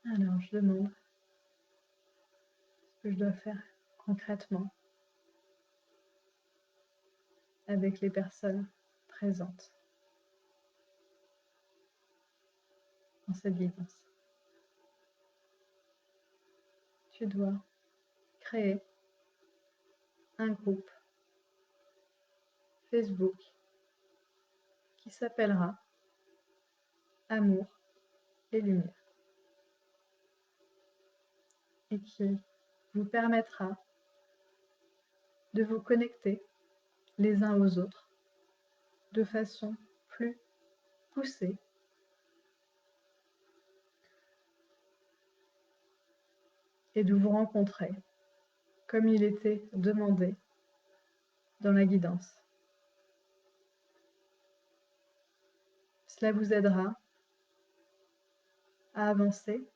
Alors, je demande ce que je dois faire concrètement avec les personnes présentes dans cette guidance. Tu dois créer un groupe Facebook qui s'appellera Amour et Lumière et qui vous permettra de vous connecter les uns aux autres de façon plus poussée et de vous rencontrer comme il était demandé dans la guidance. Cela vous aidera à avancer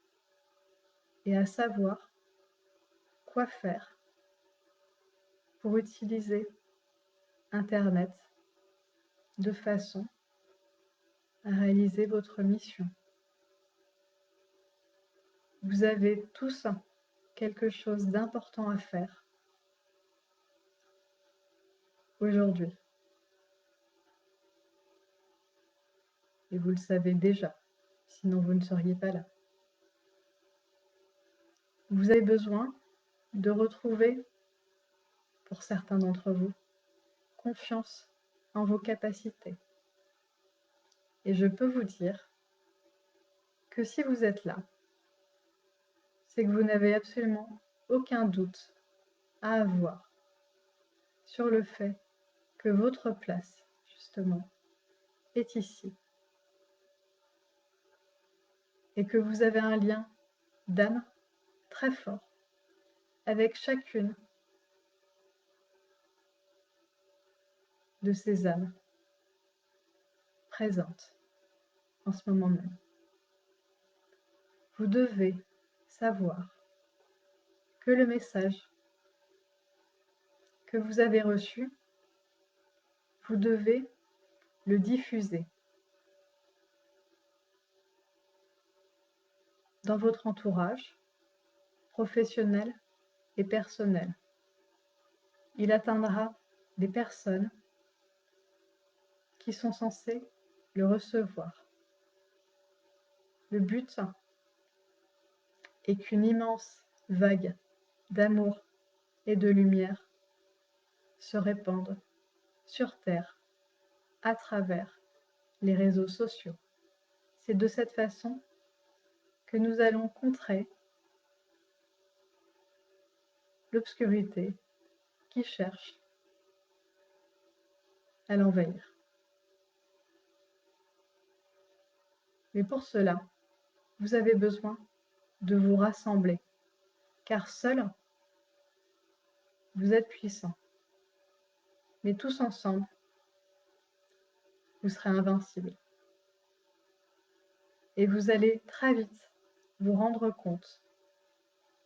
et à savoir quoi faire pour utiliser Internet de façon à réaliser votre mission. Vous avez tous quelque chose d'important à faire aujourd'hui. Et vous le savez déjà, sinon vous ne seriez pas là. Vous avez besoin de retrouver, pour certains d'entre vous, confiance en vos capacités. Et je peux vous dire que si vous êtes là, c'est que vous n'avez absolument aucun doute à avoir sur le fait que votre place, justement, est ici. Et que vous avez un lien d'âme très fort avec chacune de ces âmes présentes en ce moment même. Vous devez savoir que le message que vous avez reçu, vous devez le diffuser dans votre entourage professionnel et personnel. Il atteindra des personnes qui sont censés le recevoir. Le but est qu'une immense vague d'amour et de lumière se répande sur Terre à travers les réseaux sociaux. C'est de cette façon que nous allons contrer l'obscurité qui cherche à l'envahir. Mais pour cela, vous avez besoin de vous rassembler, car seul, vous êtes puissant. Mais tous ensemble, vous serez invincible. Et vous allez très vite vous rendre compte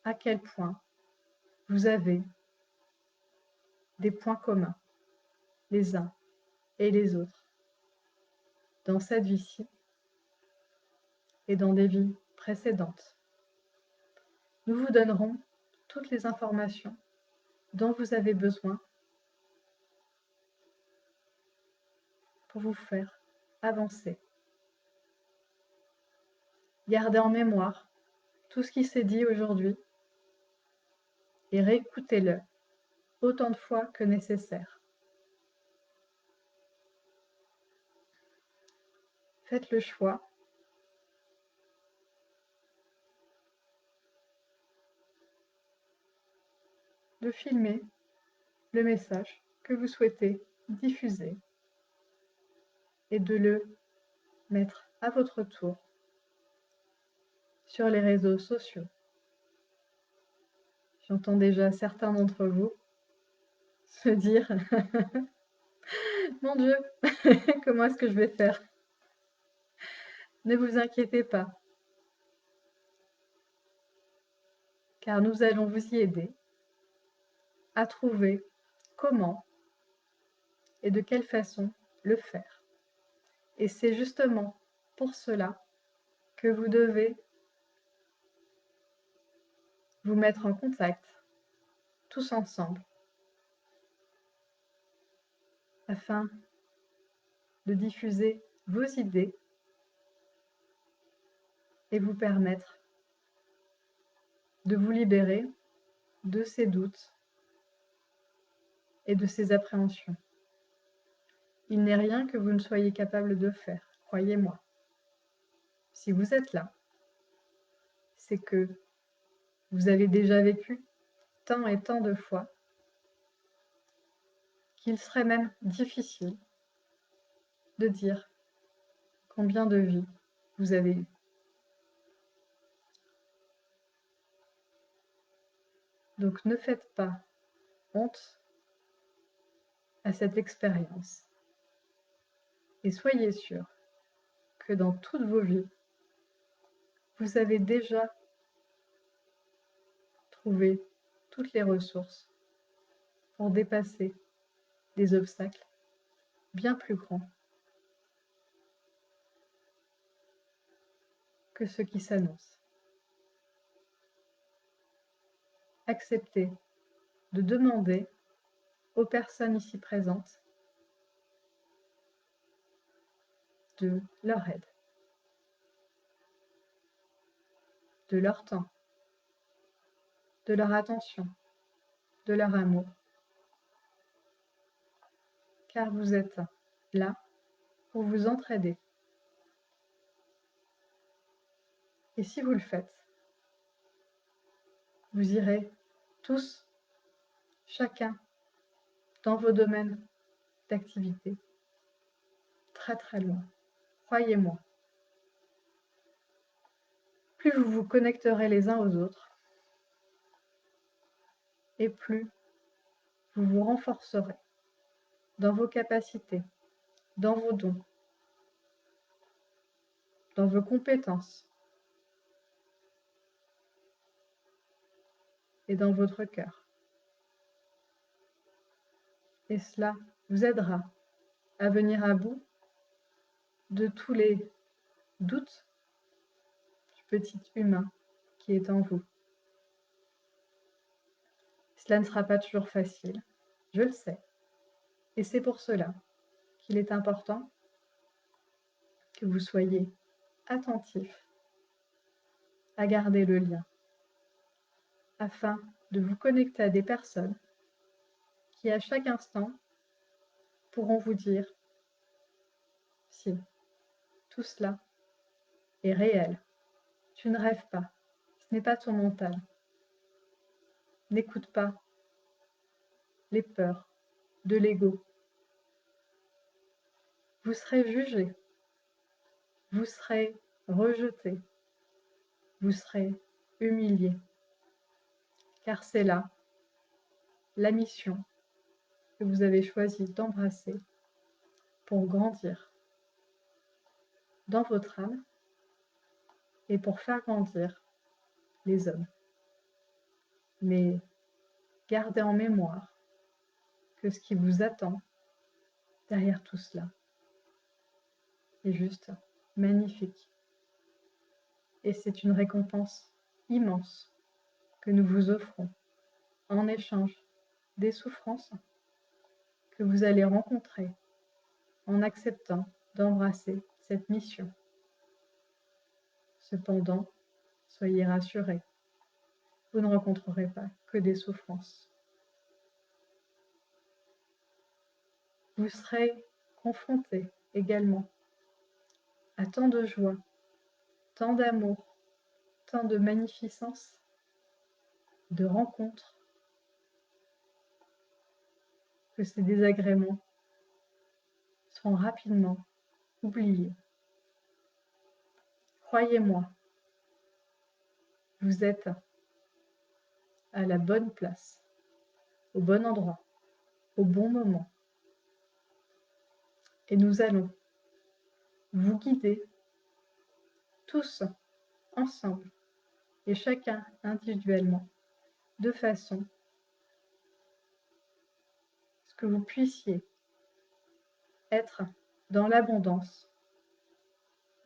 à quel point vous avez des points communs, les uns et les autres, dans cette vie-ci et dans des vies précédentes. Nous vous donnerons toutes les informations dont vous avez besoin pour vous faire avancer. Gardez en mémoire tout ce qui s'est dit aujourd'hui et réécoutez-le autant de fois que nécessaire. Faites le choix de filmer le message que vous souhaitez diffuser et de le mettre à votre tour sur les réseaux sociaux. J'entends déjà certains d'entre vous se dire « Mon Dieu, comment est-ce que je vais faire ?» Ne vous inquiétez pas, car nous allons vous y aider à trouver comment et de quelle façon le faire. Et c'est justement pour cela que vous devez vous mettre en contact tous ensemble afin de diffuser vos idées et vous permettre de vous libérer de ces doutes et de ces appréhensions. Il n'est rien que vous ne soyez capable de faire, croyez-moi. Si vous êtes là, c'est que vous avez déjà vécu tant et tant de fois qu'il serait même difficile de dire combien de vies vous avez eues. Donc ne faites pas honte à cette expérience et soyez sûrs que dans toutes vos vies, vous avez déjà trouvé toutes les ressources pour dépasser des obstacles bien plus grands que ceux qui s'annoncent. Acceptez de demander aux personnes ici présentes de leur aide, de leur temps, de leur attention, de leur amour, car vous êtes là pour vous entraider. Et si vous le faites, vous irez tous, chacun, dans vos domaines d'activité, très très loin. Croyez-moi. Plus vous vous connecterez les uns aux autres, et plus vous vous renforcerez dans vos capacités, dans vos dons, dans vos compétences et dans votre cœur. Et cela vous aidera à venir à bout de tous les doutes du petit humain qui est en vous. Cela ne sera pas toujours facile, je le sais. Et c'est pour cela qu'il est important que vous soyez attentif à garder le lien afin de vous connecter à des personnes qui, à chaque instant, pourront vous dire si tout cela est réel. Tu ne rêves pas, ce n'est pas ton mental. N'écoute pas les peurs de l'ego. Vous serez jugé, vous serez rejeté, vous serez humilié, car c'est là la mission que vous avez choisi d'embrasser pour grandir dans votre âme et pour faire grandir les hommes. Mais gardez en mémoire que ce qui vous attend derrière tout cela est juste magnifique. Et c'est une récompense immense que nous vous offrons en échange des souffrances que vous allez rencontrer en acceptant d'embrasser cette mission. Cependant, soyez rassurés, vous ne rencontrerez pas que des souffrances. Vous serez confrontés également à tant de joie, tant d'amour, tant de magnificence, de rencontres, que ces désagréments seront rapidement oubliés. Croyez-moi, vous êtes à la bonne place, au bon endroit, au bon moment. Et nous allons vous guider tous ensemble et chacun individuellement, de façon à ce que vous puissiez être dans l'abondance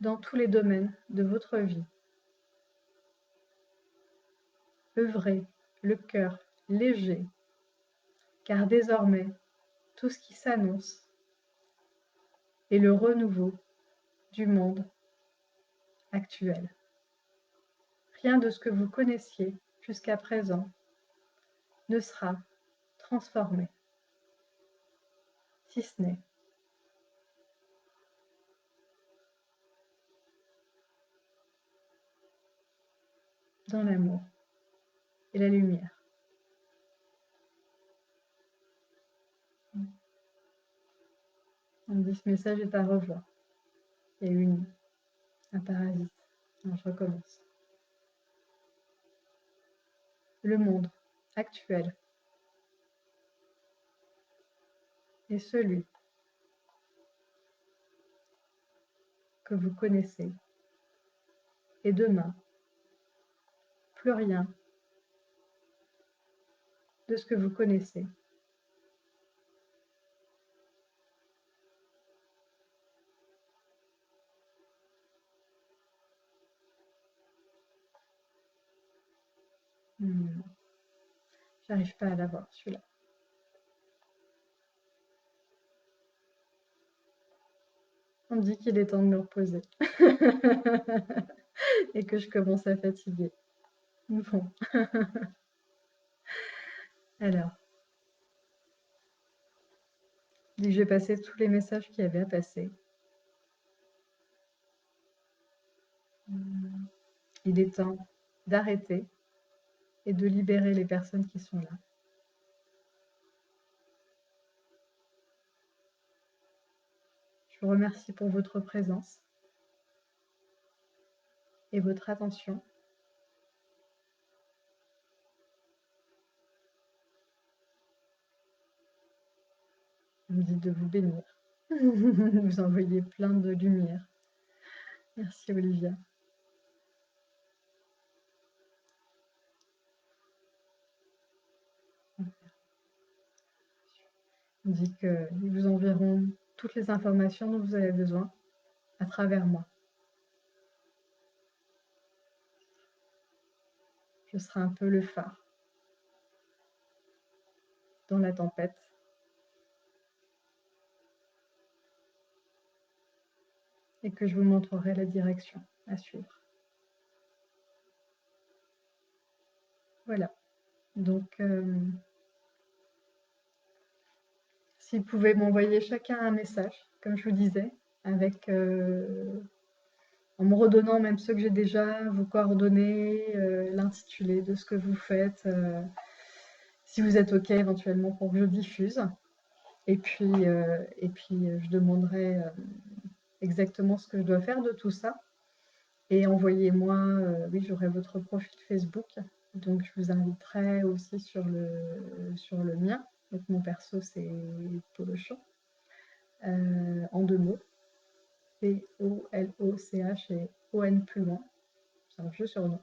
dans tous les domaines de votre vie. Œuvrez le cœur léger, car désormais, tout ce qui s'annonce est le renouveau du monde actuel. Rien de ce que vous connaissiez jusqu'à présent ne sera transformé, si ce n'est dans l'amour et la lumière. On dit ce message est à revoir. Il y a eu un parasite. Alors je recommence. Le monde actuel est celui que vous connaissez. Et demain, plus rien de ce que vous connaissez j'arrive pas à l'avoir celui-là. On me dit qu'il est temps de me reposer et que je commence à fatiguer. Bon. Alors, dès que j'ai passé tous les messages qu'il y avait à passer, il est temps d'arrêter et de libérer les personnes qui sont là. Je vous remercie pour votre présence et votre attention. Je vous dis de vous bénir. Vous envoyez plein de lumière. Merci Olivia. On dit qu'ils vous enverront toutes les informations dont vous avez besoin à travers moi. Je serai un peu le phare dans la tempête. et que je vous montrerai la direction à suivre. Voilà. Donc, si vous pouvez m'envoyer chacun un message, comme je vous disais, avec en me redonnant même ceux que j'ai déjà, vos coordonnées, l'intitulé de ce que vous faites, si vous êtes OK éventuellement pour que je diffuse. Et puis, je demanderai exactement ce que je dois faire de tout ça. Et envoyez-moi, oui, j'aurai votre profil Facebook, donc je vous inviterai aussi sur le mien. Donc mon perso, c'est Polochon, en 2 mots, Poloch et ON plus loin. C'est un vieux surnom.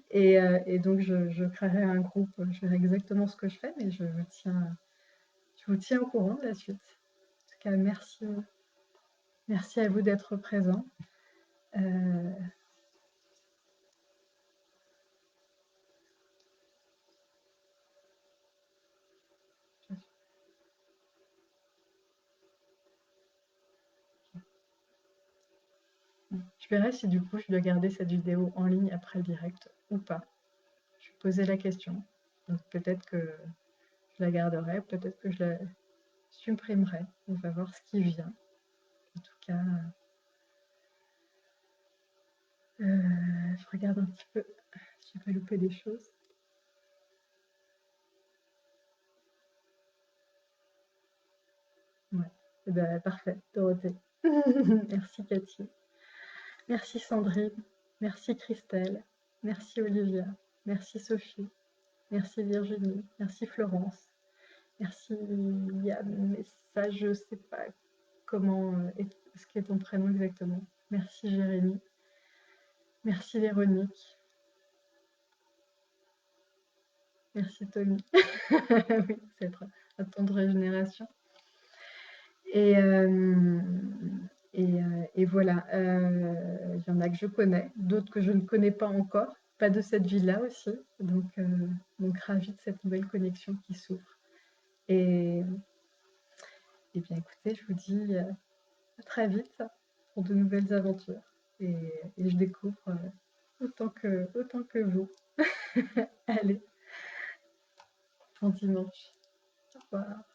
Et donc je créerai un groupe, je verrai exactement ce que je fais, mais je vous tiens au courant de la suite. En tout cas, merci à vous d'être présents. Je verrai si du coup je dois garder cette vidéo en ligne après le direct ou pas. Je vais poser la question. Donc peut-être que je la garderai, peut-être que je la supprimerai. On va voir ce qui vient. En tout cas, je regarde un petit peu si j'ai pas loupé des choses. Ouais. Eh ben, parfait, Dorothée. Merci Cathy. Merci Sandrine. Merci Christelle. Merci Olivia. Merci Sophie. Merci Virginie. Merci Florence. Merci Yann, mais ça je sais pas comment ce qu'est ton prénom exactement. Merci Jérémy. Merci Véronique. Merci Tommy. Oui, c'est à ton de régénération. Et, et voilà, il y en a que je connais, d'autres que je ne connais pas encore, pas de cette ville-là aussi. Donc ravie de cette nouvelle connexion qui s'ouvre. Et, et bien écoutez, je vous dis à très vite pour de nouvelles aventures. Et je découvre autant que vous. Allez, bon dimanche. Au revoir.